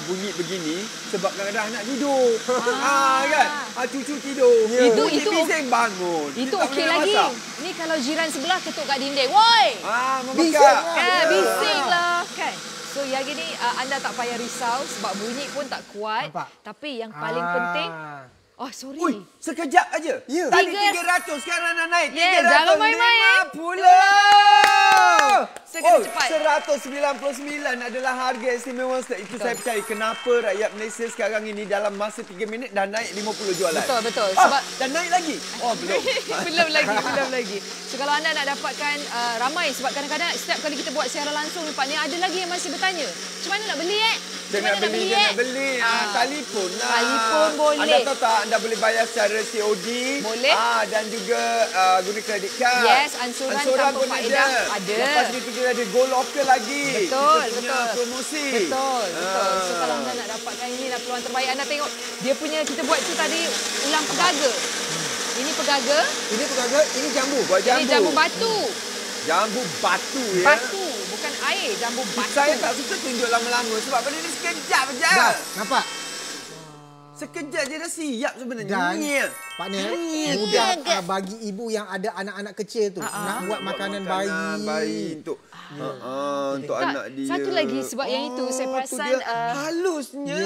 bunyi begini sebab kadang-kadang anak tidur. Kan? Cucu tidur. Itu bising bangun. Itu okey lagi. Ni kalau jiran sebelah ketuk kat dinding. Woi! Membekak. Bising lah kan. So yang gini anda tak payah risau sebab bunyi pun tak kuat. Nampak? Tapi yang paling penting sorry. Ui, sekejap aja. Ya. Tadi 300, sekarang nak naik 350. Jangan main-main. Segera cepat. 199 adalah harga istimewa. Itu saya percaya kenapa rakyat Malaysia sekarang ini dalam masa 3 minit dah naik 50 jualan. Betul. Sebab dah naik lagi? Belum. belum lagi. So kalau anda nak dapatkan ramai sebab kadang-kadang setiap kali kita buat siaran langsung Pak ni ada lagi yang masih bertanya. Macam mana nak beli Dia nak beli. Telefon lah. Telefon boleh. Anda tahu tak anda boleh bayar secara COD. Boleh. Dan juga guna kredit card. Yes, ansuran tanpa faedah ada. Lepas ni kita ada Go Local lagi. Betul. Promosi. Betul. So kalau anda nak dapatkan ini lah peluang terbaik. Anda tengok dia punya kita buat tu tadi ulang pegaga. Ini pegaga. Ini jambu. Buat jambu. Ini jambu batu. Jambu batu ya. Batu, bukan air, jambu batu. Saya tak suka tunjuk lama-lama sebab benda ni sekejap je. Dah, nampak? Sekejap je dah siap sebenarnya. Dan, Pak Nel, mudah bagi ibu yang ada anak-anak kecil tu nak buat makanan bayi untuk untuk anak dia. Satu lagi sebab yang itu saya perasan halusnya.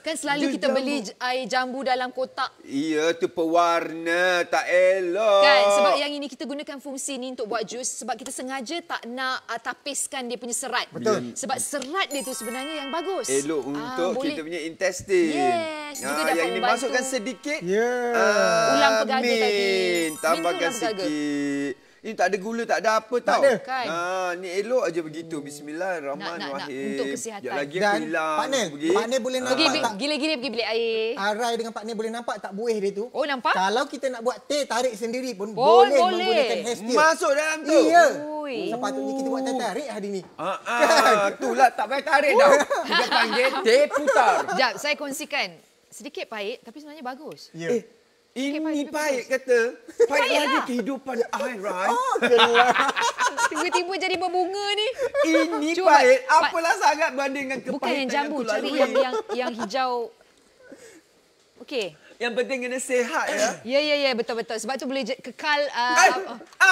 Kan selalu kita beli air jambu dalam kotak. Iya, tu pewarna, tak elok. Kan sebab yang ini kita gunakan fungsi ni untuk buat jus sebab kita sengaja tak nak tapiskan dia punya serat. Betul. Sebab serat dia tu sebenarnya yang bagus. Elok untuk kita punya intestine. Yes, juga dapat yang ini membantu. masukkan sedikit. Ulang pegaga tadi. Tambahkan sikit. Ini tak ada gula, tak ada apa tau. Tak ada. Kan? Ni elok aja begitu. Bismillahirrahmanirrahim. Nak untuk kesihatan. Sekejap lagi Dan hilang. Pak Nel boleh nampak tak? Gila-gila pergi beli air. Rai dengan Pak Nel boleh nampak tak buih dia tu? Oh, nampak? Kalau kita nak buat teh tarik sendiri pun Boleh. menggunakan Hestia. Masuk dalam tu. Iya. Ui. Sepatutnya kita buat teh tarik hari ni. Itulah tak payah tarik dah. Kita panggil teh putar. Sekejap, saya kongsikan. Sedikit pahit tapi sebenarnya bagus. Ya. Ini pahit kata. Pahit lagi kehidupan I, right? Tiba-tiba jadi berbunga ni. Ini pahit. Apalah sangat banding dengan kepahitan bukan yang jambu, yang cari yang hijau. Okey. Yang penting kena sihat ya. Ya, betul-betul. Sebab tu boleh kekal 400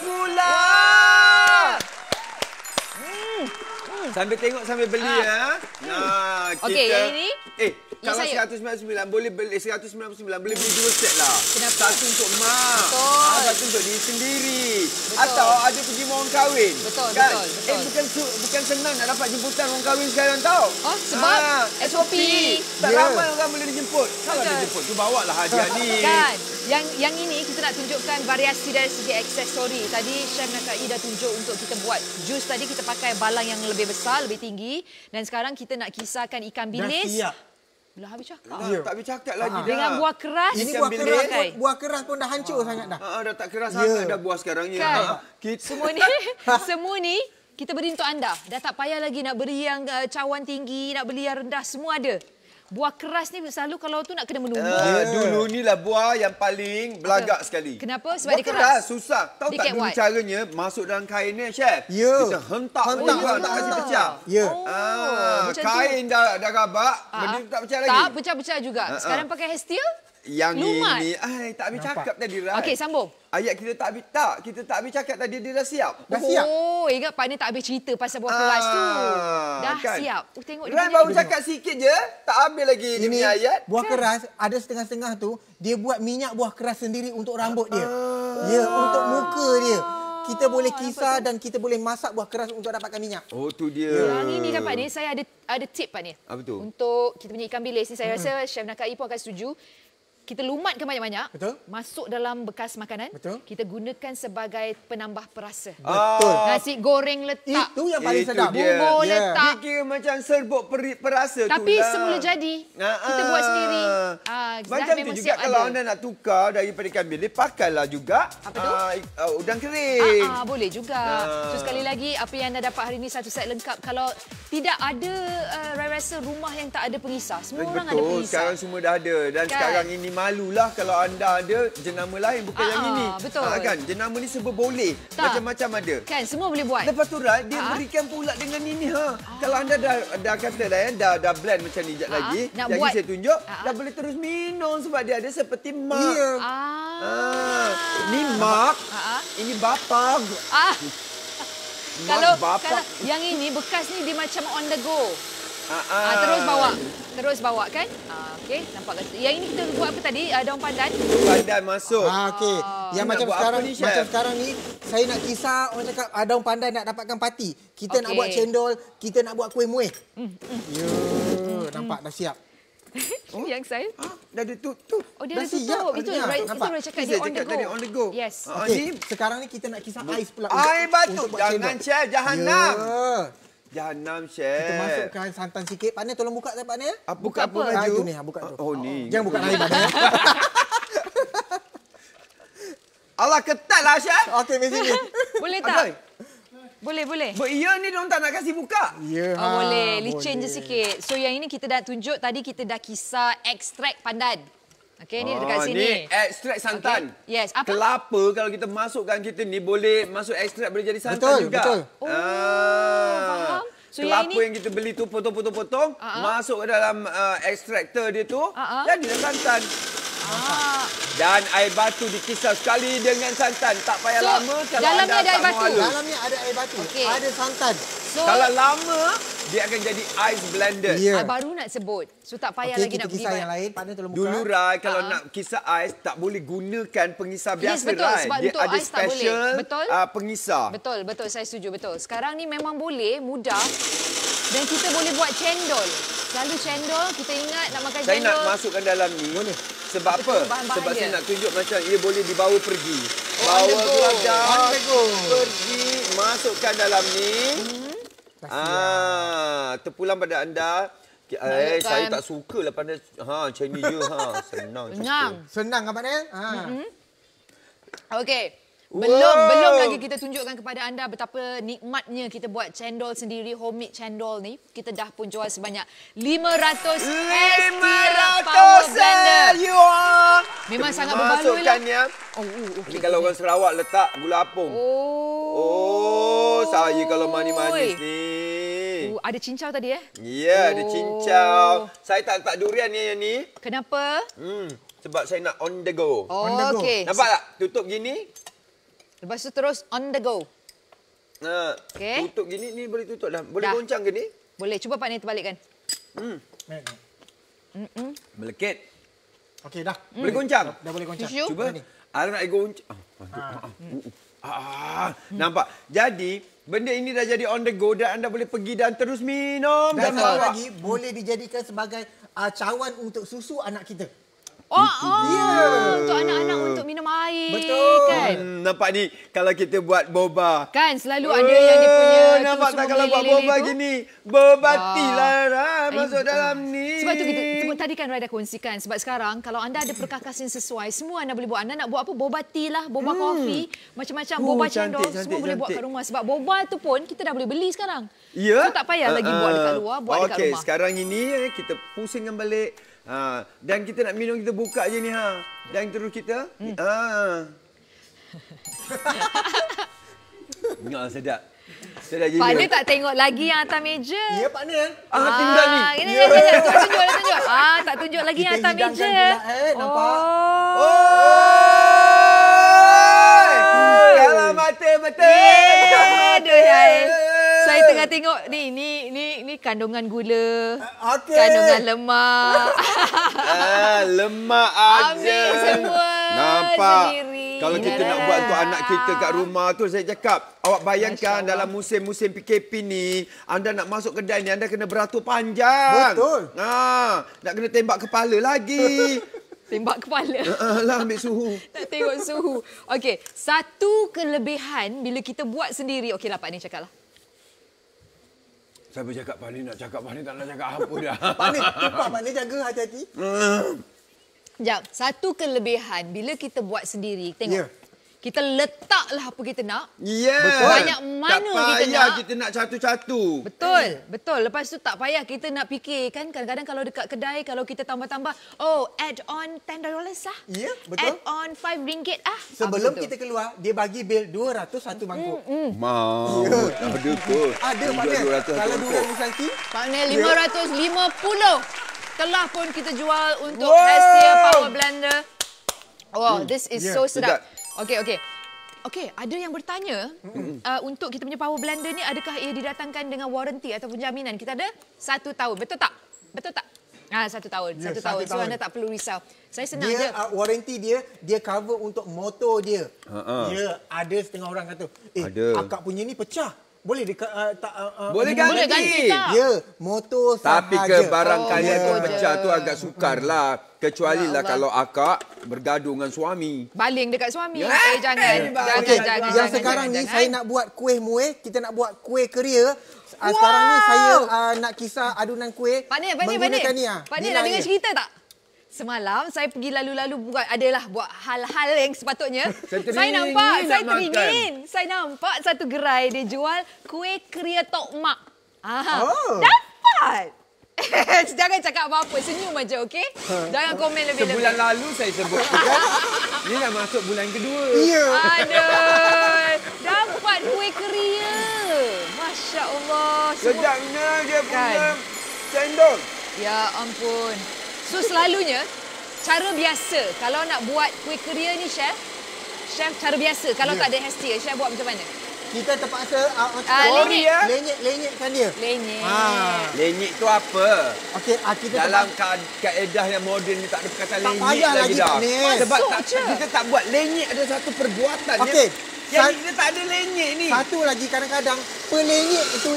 pula. Sambil tengok sambil beli ya. Nah, kita Okey, yang ini kalau 199 boleh beli 199 boleh beli 2 set lah. Kenapa? Satu untuk mak. Betul. Satu untuk diri sendiri. Betul. Atau ada pergi orang kahwin. Betul, kan? betul. Bukan senang nak dapat jemputan orang kahwin sekarang tau. Sebab SOP. Tak ramai orang boleh dijemput. Kalau dijemput tu bawalah hadiah ni. Kan. Yang ini kita nak tunjukkan variasi dari segi aksesori. Tadi Chef Nakai dah tunjuk untuk kita buat jus tadi kita pakai balang yang lebih besar, lebih tinggi. Dan sekarang kita nak kisarkan ikan bilis. Dah siap. Belah habis cakap. Tak habis cakap lagi dah. Dengan buah keras. Ini buah keras pun dah hancur sangat dah. Dah tak keras sangat dah buah sekarang ni. Kan? Semua ni kita beri untuk anda. Dah tak payah lagi nak beri yang cawan tinggi, nak beli yang rendah, semua ada. Buah keras ni selalu kalau tu nak kena menumbuk. Dulu ni lah buah yang paling belagak sekali. Kenapa? Sebab buah dia keras. Susah. Tahu tak dulu caranya masuk dalam kain ni, Chef? Ya. Kita hentak tak kasi pecah. Ya. Kain dah rabak, benda tu tak pecah lagi. Tak, pecah-pecah juga. Sekarang pakai Hestia? Yang lumat. Ini, tak habis cakap tadi, Rai. Okey, sambung. Ayat kita tak habis cakap tadi, dia dah siap. Dah siap. Oh, ingat Pak ni tak habis cerita pasal buah keras tu. Dah kan? Siap. Tengok Rai baru cakap sikit je, tak habis lagi dia punya ayat. Buah keras, ada setengah-setengah tu, dia buat minyak buah keras sendiri untuk rambut dia. Ya, untuk muka dia. Kita boleh kisar dan kita boleh masak buah keras untuk dapatkan minyak. Oh, tu dia. Yang ini kan Pak ni, saya ada tip Pak ni. Apa tu? Untuk kita punya ikan bilis ni, saya rasa Chef Nakai pun akan setuju. Kita lumatkan banyak-banyak, masuk dalam bekas makanan, kita gunakan sebagai penambah perasa. Betul. Nasi goreng letak. Itu yang paling sedap. Bubur letak. Dia kira macam serbuk perasa tu lah. Tapi semula jadi. Kita buat sendiri. Macam tu juga kalau anda nak tukar daripada ikan bilis, pakailah juga udang kering. Boleh juga. So sekali lagi, apa yang anda dapat hari ini satu set lengkap. Kalau tidak ada rasa rumah yang tak ada pengisar. Semua orang ada pengisar. Betul, sekarang semua dah ada. Dan sekarang ini malulah kalau anda ada jenama lain bukan yang ini. Betul. Kan jenama ni serba boleh. Macam-macam ada. Kan semua boleh buat. Lepas tu Rai, dia berikan pula dengan ini Kalau anda dah kata dah blend macam ni sekejap lagi, yang saya tunjuk dah boleh terus minum sebab dia ada seperti mak. Ni mak, ini bapak. Kalau yang ini bekas ni dia macam on the go. Terus bawa kan? Okey, nampak tak? Yang ini kita buat apa tadi? Daun pandan. Pandan masuk. Okey. Yang macam sekarang ni saya nak kisar orang cakap daun pandan nak dapatkan parti. Kita nak buat cendol, kita nak buat kuih muih. Nampak dah siap. Yang saya? Dah tutup. Oh, dia dah tutup. Itu Rai cakap dia on the go. Yes. Okey, sekarang ni kita nak kisar ais pula. Air batu. Jangan Chef, jahanam. Jahanam, Chef. Kita masukkan santan sikit. Pak Nia tolong buka tak Pak Nia? Buka apa baju? Itu ni, buka tu. Oh, ni. Jangan buka air Pak Nia. Allah ketatlah, Chef. Okey, mesti ni. Boleh tak? Boleh. Ya ni diorang tak nak kasih buka. Ya. Boleh. Licin je sikit. So yang ini kita dah tunjuk. Tadi kita dah kisar ekstrak pandan. Okey, ni dekat sini. Ni ekstrak santan. Okay. Yes. Apa? Kelapa kalau kita masukkan kita ni boleh masuk ekstrak boleh jadi santan juga. Betul. Faham. So kelapa yang kita beli tu potong-potong, masuk ke dalam ekstraktor dia tu, jadilah santan. Dan air batu dikisar sekali dengan santan. Tak payah lama kalau dalamnya ada air batu. Dalamnya ada air batu. Ada santan. Kalau lama, dia akan jadi ice blended. Baru nak sebut. So tak payah lagi nak pergi. Kita kisar yang lain. Pak Nia tolong buka. Dulu Rai, kalau nak kisar ais, tak boleh gunakan pengisar biasa, betul, Rai. sebab Dia untuk ada ais tak special pengisar. Betul. Saya setuju, betul. Sekarang ni memang boleh, mudah. Dan kita boleh buat cendol. Selalu cendol, kita ingat nak makan cendol. Saya nak masukkan dalam ni. Boleh. Sebab apa? Sebab saya nak tunjuk macam ia boleh dibawa pergi. Bawa keluarga, pergi, masukkan dalam ni. Terpulang pada anda. Saya tak sukalah pandai macam ni je. Senang kan Pak Nia? Okey. Belum lagi kita tunjukkan kepada anda betapa nikmatnya kita buat cendol sendiri, homemade cendol ni. Kita dah pun jual sebanyak 500 power blender. Memang sangat berbaloi lah. Ini kalau orang Sarawak letak gula apung. Saya kalau manis-manis ni. Ada cincau tadi Ya, ada cincau. Saya tak letak durian ni yang ni. Kenapa? Sebab saya nak on the go. Okey. Nampak tak? Tutup gini. Lepas tu terus on the go. Tutup gini, ni boleh tutup dah. Boleh goncang ke ni? Boleh. Cuba Pak Nia terbalikkan. Melekit. Okey, dah. Boleh goncang? Dah boleh goncang. Cuba. Nak goncang. Nampak? Jadi, benda ini dah jadi on the go dan anda boleh pergi dan terus minum. Dan satu lagi, boleh dijadikan sebagai cawan untuk susu anak kita. Untuk anak-anak untuk minum air. Betul. Kan? Nampak ni kalau kita buat boba. Kan selalu ada yang dia punya nampak tak kalau buat boba gini? Boba tea lah masuk dalam ni. Sebab tu kita tadi kan Rai dah kongsikan. Sebab sekarang kalau anda ada perkakas yang sesuai, semua anda boleh buat. Anda nak buat apa? Boba tea lah, boba kopi, macam-macam, boba cendol, semua boleh buat kat rumah. Sebab boba tu pun kita dah boleh beli sekarang. Ya. So tak payah lagi buat dekat luar, buat dekat rumah. Okey, sekarang ini kita pusingkan balik. Dan kita nak minum, kita buka je ni dan terus kita sedap. Sedap gila. Pak Nil tak tengok lagi yang atas meja. Ya, Pak Nil. Tinggal ni. Ini tunjuk. Tak tunjuk lagi yang atas meja. Nampak? Kalau mata betul. Saya tengah tengok ni kandungan gula. Kandungan lemak. Lemak aja. Ambil semua nampak sendiri. Kalau kita nak buat untuk anak kita kat rumah tu, saya cakap, awak bayangkan dalam musim-musim PKP ni, anda nak masuk kedai ni, anda kena beratur panjang. Betul. Nak kena tembak kepala lagi. Tembak kepala. Lah ambil suhu. Nak tengok suhu. Okey, satu kelebihan bila kita buat sendiri. Okeylah Pak Nil cakaplah. Saya bercakap Pak Nil nak cakap, Pak Nil tak nak cakap apa dah. Pak Nil, cepat Pak Nil, jaga hati-hati. Sekejap, satu kelebihan bila kita buat sendiri. Tengok. Kita letaklah apa kita nak. Betul. Banyak mana kita nak satu-satu. Betul. Lepas tu tak payah kita nak fikir kan. Kadang-kadang kalau dekat kedai, kalau kita tambah-tambah, add on $10 lah. Ya, betul. Add on RM5 ah. Sebelum kita keluar, dia bagi bil 200 satu mangkuk. Ada kot. Ada Pak Nil. Kalau 200 nanti, Pak Nil 550. Telah pun kita jual untuk Hestia Power Blender. Wow, this is so sedap. Okey, ada yang bertanya untuk kita punya power blender ni, adakah ia didatangkan dengan waranti ataupun jaminan? Kita ada 1 tahun. Betul tak? 1 tahun. 1 tahun. So anda tak perlu risau. Saya senang je. Waranti dia cover untuk motor dia. Ya, ada setengah orang kata, akak punya ni pecah. Boleh boleh ganti. Ya, motor sahaja. Tapi ke barang kalian tu pecah tu agak sukar lah. Kecuali lah kalau akak bergaduh dengan suami. Baling dekat suami. Jangan. Yang sekarang ni saya nak buat kuih muih. Kita nak buat kuih keria. Sekarang ni saya nak kisah adunan kuih. Pak Nil. Pak Nil nak dengar cerita tak? Semalam saya pergi lalu-lalu buat hal-hal yang sepatutnya. Saya nampak satu gerai dia jual kuih keria Tok Mak. Dapat. Jangan cakap apa-apa, senyum aja, okey? Jangan komen lebih-lebih. Sebulan lalu saya sebut kan. Ini dah masuk bulan kedua. Ya. Aduh. Dapat kuih keria. Masya-Allah. Sedapnya dia punya cendol. Ya ampun. So selalunya cara biasa kalau nak buat kuih keria ni chef cara biasa kalau tak ada Hestia, chef buat macam mana? Kita terpaksa lenyekkan dia. Lenyek tu apa? Okey, kita dalam kaedah yang moden ni tak ada perkataan lenyek lagi dah. Sebab kita tak buat lenyek, ada satu perbuatan. Okey. Yang kita tak ada lenyek ni. Satu lagi kadang-kadang pelenyek itu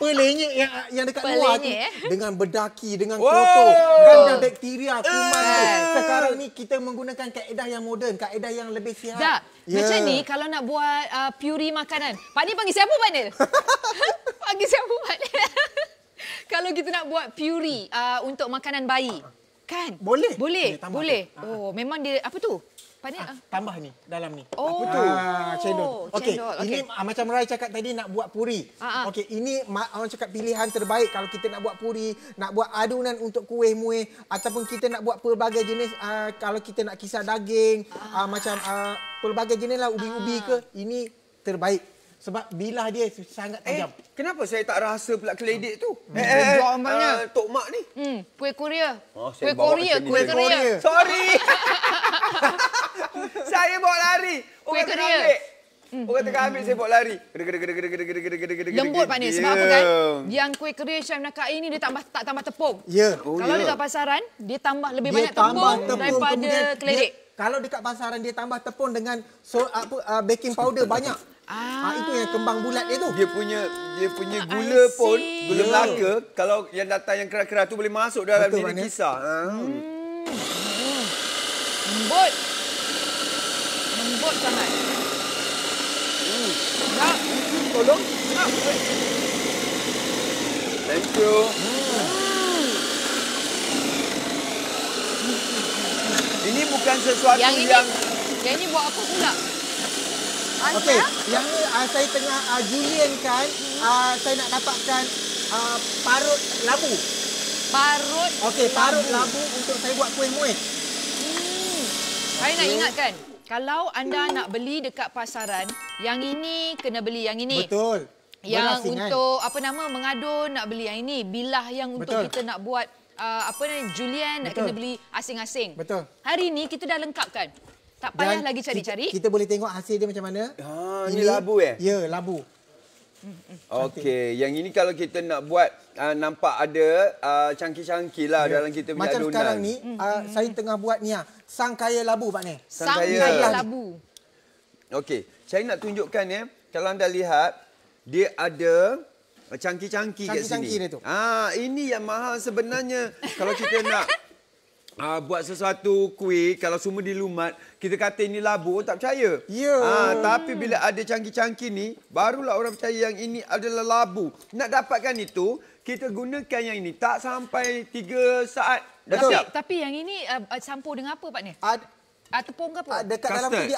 pelenyek yang dekat luar tu dengan berdaki, dengan kotor, ganda bakteria, kuman tu. Sekarang ni kita menggunakan kaedah yang moden, kaedah yang lebih sihat. Macam ni kalau nak buat puri makanan. Pak Nil panggil siapa Pak Nil? Panggil siapa Pak Nil? Kalau kita nak buat puri untuk makanan bayi. Kan? Boleh. Oh, memang dia apa tu? Tambah ni, dalam ni. Oh, apa tu? Cendol. Okey, ini macam Rai cakap tadi nak buat puri. Okey, ini orang cakap pilihan terbaik kalau kita nak buat puri, nak buat adunan untuk kuih muih ataupun kita nak buat pelbagai jenis kalau kita nak kisar daging, macam pelbagai jenis lah ubi-ubi ke, ini terbaik. Sebab bilah dia sangat tajam. Kenapa saya tak rasa pula keledek tu? Tok Mak ni. Kuih Korea. Kuih Korea. Sorry. Saya bawa lari. Kuih Korea. Orang tengah ambil, saya bawa lari. Lembut Pak Nil. Sebab apa kan? Yang kuih Korea Chef Nakai ni dia tak tambah tepung. Ya. Kalau dekat pasaran, dia tambah lebih banyak tepung daripada keledek. Kalau dekat pasaran dia tambah tepung dengan baking powder banyak. Itu yang kembang bulat dia tu. Dia punya gula pun, gula Melaka, kalau yang datang yang keras-keras tu boleh masuk dalam dia kisar. Lembut. Lembut sangat. Nak. Tolong. Nak. Thank you. Ini bukan sesuatu yang ini buat apa pula? Okey, yang ni saya tengah julian kan, saya nak dapatkan parut labu. Parut. Okey, parut labu untuk saya buat kuih muih. Saya nak ingatkan, kalau anda nak beli dekat pasaran, yang ini kena beli yang ini. Betul. Yang untuk apa nama mengadun nak beli yang ini, bilah yang untuk kita nak buat julian nak kena beli asing-asing. Betul. Hari ini kita dah lengkapkan. Tak payah lagi cari-cari. Kita boleh tengok hasil dia macam mana. Ini labu Ya, labu. Okey, yang ini kalau kita nak buat nampak ada cangkir-cangkir lah dalam kita punya macam adunan. Sekarang ni saya tengah buat ni sangkaya labu Pak Ni. Sangkaya labu. Okey, saya nak tunjukkan ya. Kalau anda lihat, dia ada cangkir-cangkir kat sini. Dia tu. Ini yang mahal sebenarnya. Kalau kita nak buat sesuatu kuih, kalau semua dilumat, kita kata ini labu, tak percaya. Ya. Tapi bila ada cangkir-cangkir ni, barulah orang percaya yang ini adalah labu. Nak dapatkan itu, kita gunakan yang ini. Tak sampai 3 saat. Tapi yang ini campur dengan apa Pak Ni? Tepung ke apa? Dekat dalam tu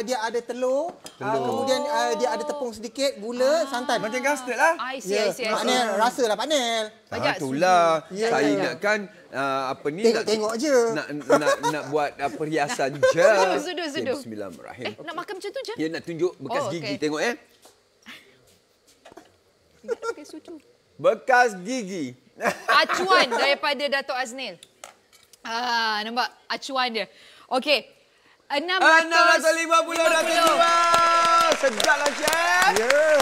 dia ada telur. Kemudian dia ada tepung sedikit, gula, santan. Macam custard lah. I see. Pak Nel, rasalah Pak Nel. Itulah. Saya ingatkan tengok je. Nak buat perhiasan je. Sudu. Bismillahirrahmanirrahim. Nak makan macam tu je? Ya, nak tunjuk bekas gigi. Tengok Bekas gigi. Acuan daripada Dato' Aznil. Nampak acuan dia. Okey. 650 dah terjual. Sedaplah, Chef. Ya.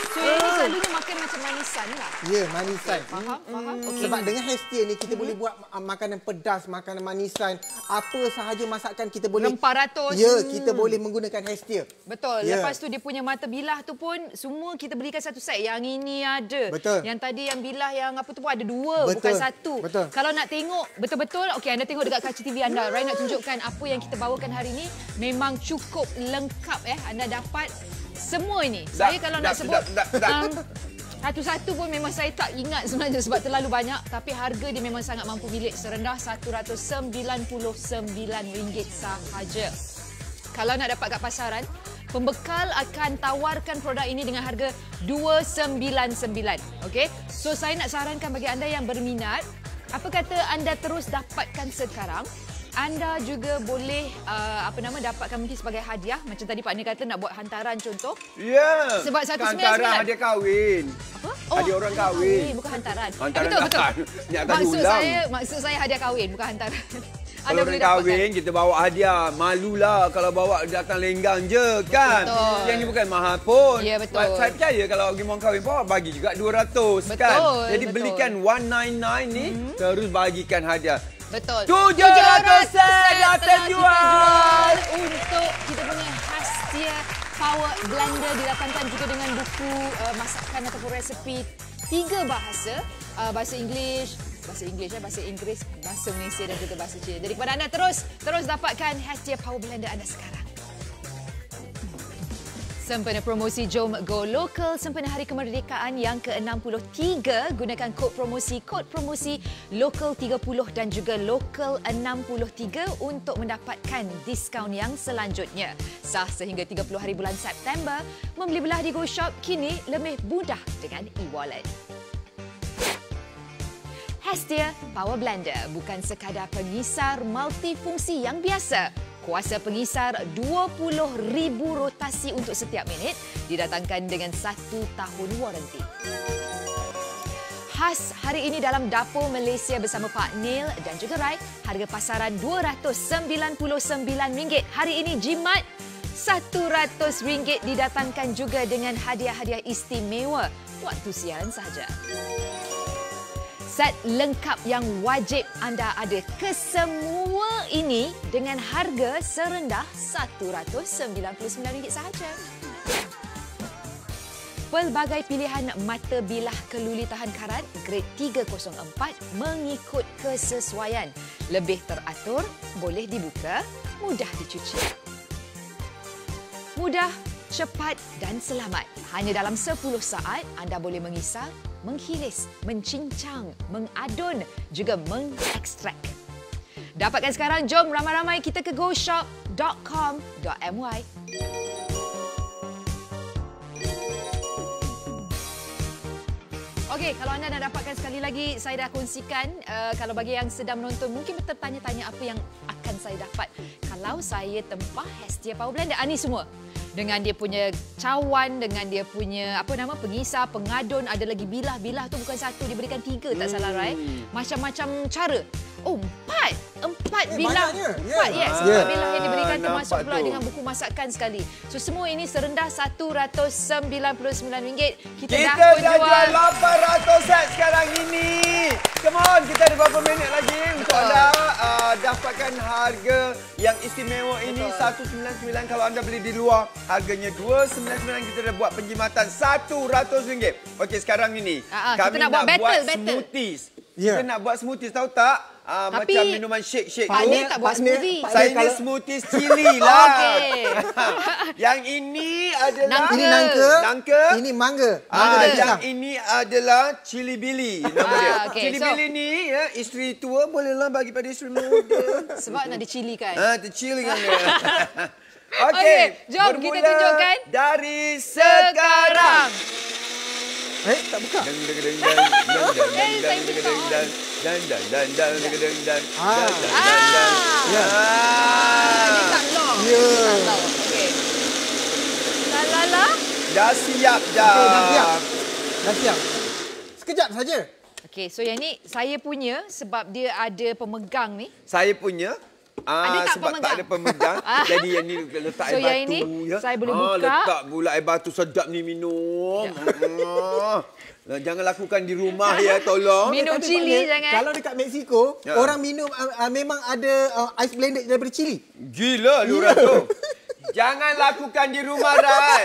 So, ini selalunya makan macam manisan lah. Ya, manisan. Faham? Okay. Sebab dengan Hestia ni kita boleh buat makanan pedas, makanan manisan, apa sahaja masakan kita boleh. Rempah ratus. Ya, kita boleh menggunakan Hestia. Betul. Ya. Lepas tu dia punya mata bilah tu pun semua kita belikan satu set. Yang ini ada. Betul. Yang tadi yang bilah yang apa tu pun ada 2, bukan 1. Betul. Kalau nak tengok betul-betul, okey, anda tengok dekat kaca TV anda. Rai nak tunjukkan apa yang kita bawakan hari ini memang cukup lengkap Anda dapat semua ini. Saya kalau nak sebut satu-satu pun memang saya tak ingat sebenarnya sebab terlalu banyak, tapi harga dia memang sangat mampu milik, serendah RM199 sahaja. Kalau nak dapat kat pasaran, pembekal akan tawarkan produk ini dengan harga RM299. Okey. So saya nak sarankan bagi anda yang berminat, apa kata anda terus dapatkan sekarang? Anda juga boleh dapatkan mungkin sebagai hadiah. Macam tadi Pak Ni kata nak buat hantaran contoh. Ya. Sebab 199. Hantaran hadiah kahwin. Apa? Hadiah orang kahwin. Bukan hantaran. Betul. Maksud saya hadiah kahwin, bukan hantaran. Kalau orang kahwin, kita bawa hadiah. Malulah kalau bawa datang lenggang je kan. Betul. Yang ni bukan mahal pun. Ya, betul. Saya percaya kalau pergi orang kahwin, bawa bagi juga 200 kan. Jadi belikan 199 ni, terus bagikan hadiah. Betul. 700 set dah terjual. Untuk kita punya Hestia Power Blender didatangkan juga dengan buku masakan ataupun resepi 3 bahasa. Bahasa Inggeris, bahasa Malaysia dan juga bahasa Cina. Jadi kepada anda terus dapatkan Hestia Power Blender anda sekarang. Sempena promosi Jom Go Local sempena Hari Kemerdekaan yang ke-63, gunakan kod promosi Local 30 dan juga Local 63 untuk mendapatkan diskaun yang selanjutnya. Sah sehingga 30 hari bulan September, membeli belah di Go Shop kini lebih mudah dengan e-wallet. Hestia Power Blender bukan sekadar pengisar multifungsi yang biasa. Kuasa pengisar 20,000 rotasi untuk setiap minit didatangkan dengan 1 tahun waranti. Khas hari ini dalam Dapur Malaysia bersama Pak Nil dan juga Rai, harga pasaran RM299. Hari ini jimat RM100 didatangkan juga dengan hadiah-hadiah istimewa. Waktu siaran sahaja. Set lengkap yang wajib anda ada. Kesemua ini dengan harga serendah RM199 sahaja. Pelbagai pilihan mata bilah keluli tahan karat grade 304 mengikut kesesuaian. Lebih teratur, boleh dibuka, mudah dicuci. Mudah, cepat dan selamat. Hanya dalam 10 saat anda boleh mengisar, menghilis, mencincang, mengadun, juga mengekstrak. Dapatkan sekarang, jom ramai-ramai kita ke goshop.com.my. Okey, kalau anda nak dapatkan sekali lagi, saya dah kongsikan. Kalau bagi yang sedang menonton, mungkin bertanya-tanya apa yang akan saya dapat kalau saya tempah Hestia Power Blender. Ini semua. Dengan dia punya cawan, dengan dia punya pengisar, pengadun, ada lagi bilah-bilah tu bukan satu, diberikan 3 tak salah, right? Macam-macam cara. Oh, 4 bilah. 4, yes. 4 bilah yang diberikan termasuk pula dengan buku masakan sekali. So semua ini serendah RM199. Kita dah jual 800 set sekarang ini. Come on, kita ada berapa minit lagi untuk anda dapatkan harga yang istimewa ini. 199 kalau anda beli di luar. Harganya 299, kita dah buat penjimatan RM100. Okey, sekarang ini kami nak buat smoothies. Kita nak buat smoothies, tahu tak? Macam minuman shake-shake tu. Tak buat smoothie. Saya ni smoothies cili lah. Okey. Yang ini adalah nangka. Ini mangga. Yang ini adalah cili bili nama dia. Cili bili ni isteri tua bolehlah bagi pada isteri muda. Sebab nak dicilikan. Dicilikan dia. Okey, jom kita tunjukkan dari sekarang. Tak buka. Dah siap dah. Dah siap. Sekejap saja. Okey, so yang ni saya punya sebab dia ada pemegang ni. Saya punya sebab tak ada pemegang. Jadi yang ni letak air batu. Yang ini saya boleh buka. Letak pula air batu, sedap ni minum. Jangan lakukan di rumah ya, tolong. Minum cili jangan. Kalau dekat Mexico, orang minum memang ada ice blended daripada cili. Gila diorang tu. Jangan lakukan di rumah, Rai.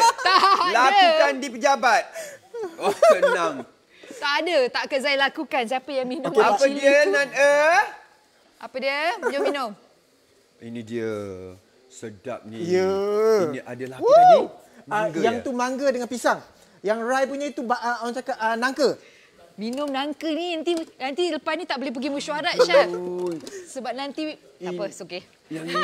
Lakukan di pejabat. Oh, tenang. Tak ada. Tak akan saya lakukan. Siapa yang minum apa cili dia, tu? Apa dia? Jom minum. Ini dia. Sedap ni. Ya. Ini adalah apa tadi? Mangga yang tu mangga dengan pisang. Yang Rai punya itu orang cakap nangka. Minum nangka ni nanti lepas ni tak boleh pergi mesyuarat, Syaf. Sebab nanti apa, okey. Yang ini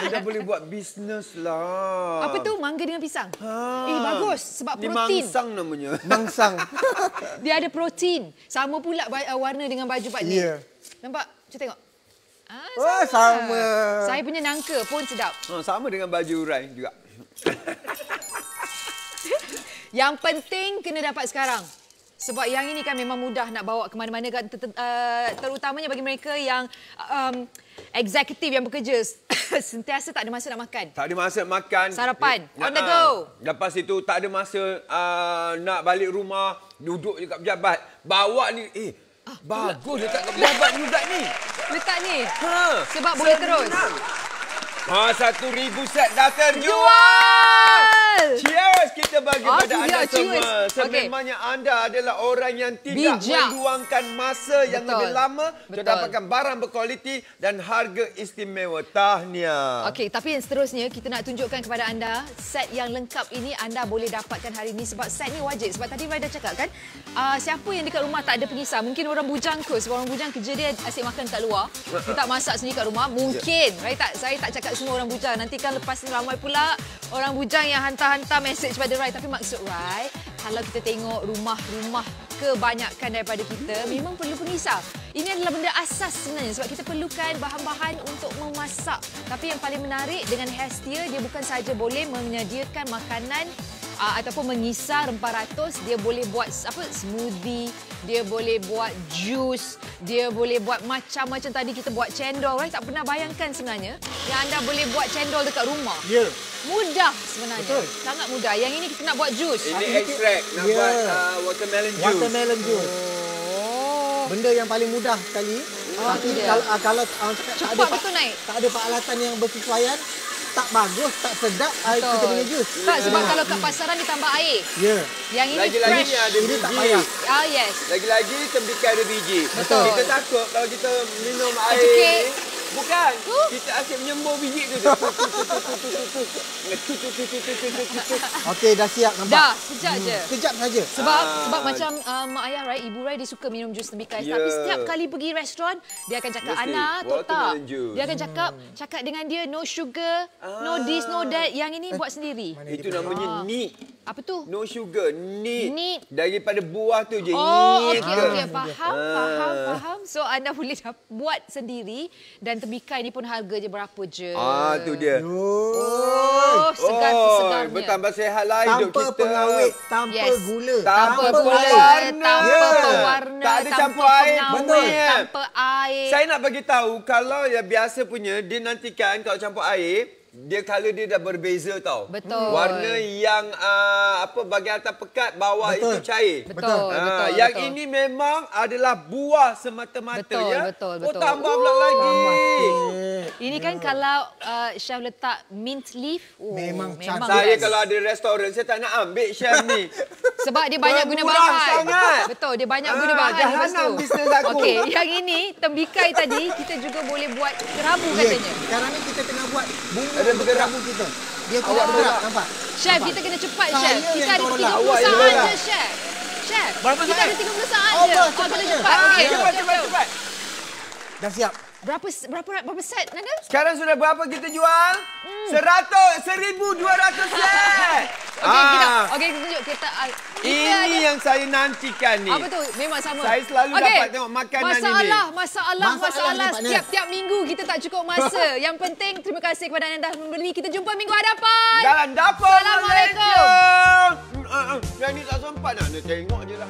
anda boleh buat bisnes lah. Apa tu? Mangga dengan pisang. Bagus sebab protein. Mangsang namanya. Mangsang. Dia ada protein. Sama pula warna dengan baju Pak Lee. Nampak? Cuba tengok. Sama. Saya punya nangka pun sedap. Sama dengan baju Rai juga. Yang penting kena dapat sekarang. Sebab yang ini kan memang mudah nak bawa ke mana-mana, terutamanya bagi mereka yang eksekutif yang bekerja. Sentiasa tak ada masa nak makan. Tak ada masa nak makan. Sarapan. On the go. Lepas itu tak ada masa nak balik rumah, duduk dekat pejabat. Bawa ni. Bagus letak kat pejabat juga ni. Letak ni. Sebab boleh terus. 1,000 set dah terjual. Cheers kita bagi pada anda semua. Sememangnya anda adalah orang yang tidak meluangkan masa yang lebih lama untuk dapatkan barang berkualiti dan harga istimewa. Tahniah. Okey, tapi yang seterusnya kita nak tunjukkan kepada anda set yang lengkap ini anda boleh dapatkan hari ini sebab set ni wajib. Sebab tadi Rai dah cakap kan, siapa yang dekat rumah tak ada pengisar, mungkin orang bujang kot. Sebab orang bujang kerja dia asyik makan kat luar. Dia tak masak sendiri kat rumah. Mungkin. Saya tak cakap semua orang bujang. Nanti kan lepas ni ramai pula orang bujang yang hantar mesej pada Rai. Tapi maksud Rai, kalau kita tengok rumah-rumah kebanyakan daripada kita memang perlu pengisar. Ini adalah benda asas sebenarnya sebab kita perlukan bahan-bahan untuk memasak. Tapi yang paling menarik dengan Hestia, dia bukan sahaja boleh menyediakan makanan ataupun mengisar rempah ratus, dia boleh buat smoothie, dia boleh buat jus, dia boleh buat macam-macam. Tadi kita buat cendol, tak pernah bayangkan sebenarnya yang anda boleh buat cendol dekat rumah. Ya. Mudah sebenarnya. Betul. Sangat mudah. Yang ini kita nak buat jus. Ini ekstrak nak buat watermelon juice. Watermelon juice. Benda yang paling mudah sekali. Tapi kalau tak ada peralatan yang bersesuaian, tak bagus, tak sedap, air kita punya jus. Tak, sebab kalau kat pasaran ditambah air. Ya. Yang ini Lagi-lagi fresh. ni ada Ini tak biji. payah. Yes. Lagi-lagi tembikai ada biji. Betul. Kita takut kalau kita minum air Kecil. ni, bukan. Kita asyik menyembur biji tu. Okey, dah siap nampak? Dah, sekejap je. Sekejap saja. Sebab macam mak ayah, ibu Rai, dia suka minum jus tembikai. Ya. Tapi setiap kali pergi restoran, dia akan cakap, Mesti, Ana, tok tak. watermelon juice. Dia akan cakap dengan dia, no sugar, no this, no that. Yang ini buat sendiri. Itu namanya neat. Apa tu? No sugar, neat. Neat. Daripada buah tu je. Oh, neat okey. ke. Faham. So, anda boleh buat sendiri. Dan tembikai ni pun harga je berapa je. Tu dia. Oh, segar-segarnya. Bertambah sihat lah hidup Tanpa kita. pengawet, tanpa gula, Tanpa air. pewarna. Tanpa pewarna, Tak ada tanpa campur air. pengawet, Betul. tanpa air. Saya nak bagi tahu kalau yang biasa punya dia nantikan kalau campur air, dia color dia dah berbeza tau. Betul. Warna yang bahagian atas pekat, bawah Betul. itu cair. Betul. Yang ini memang adalah buah semata-mata Betul, ya. betul. Tambah pula lagi. Ini kan kalau chef letak mint leaf, Memang cantik. Saya best. kalau ada restoran, saya tak nak ambil chef ni. Sebab dia banyak guna Murah bahan. sangat. Betul, dia banyak guna bahan lepas tu. jahanam bisnes aku. Okey, yang ini tembikai tadi kita juga boleh buat kerabu Ya, katanya. sekarang ni kita tengah buat bumbu Ada bergerak. kerabu kita. Dia tidak bergerak, nampak? Chef, kita kena cepat, Saya chef. yang Kita ada tolak. 30 Awak yang saat tolak. je, chef. Chef, Berapa kita saat? ada 30 saat Oh, je. bos, Kena cepat je. cepat. Okey, Cepat. Dah siap. Berapa set, Nanda? Sekarang sudah berapa kita jual? 1,200 set. Okey, kita tunjuk kita Ini yang saya nantikan ni. apa tu? Memang sama. Saya selalu dapat tengok makanan ini. Masalah nampaknya. setiap minggu kita tak cukup masa. Yang penting terima kasih kepada anda dah membeli. Kita jumpa minggu hadapan. Dalam dapur Assalamualaikum. Malaysia. Yang ni tak sempat nak tengok je lah.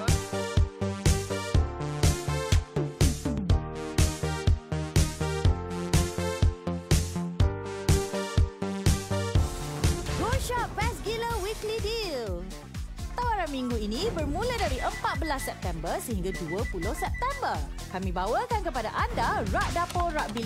Go Shop Best Gila Weekly Deal. Tawaran minggu ini bermula dari 14 September sehingga 20 September. Kami bawakan kepada anda rak dapur rak bilik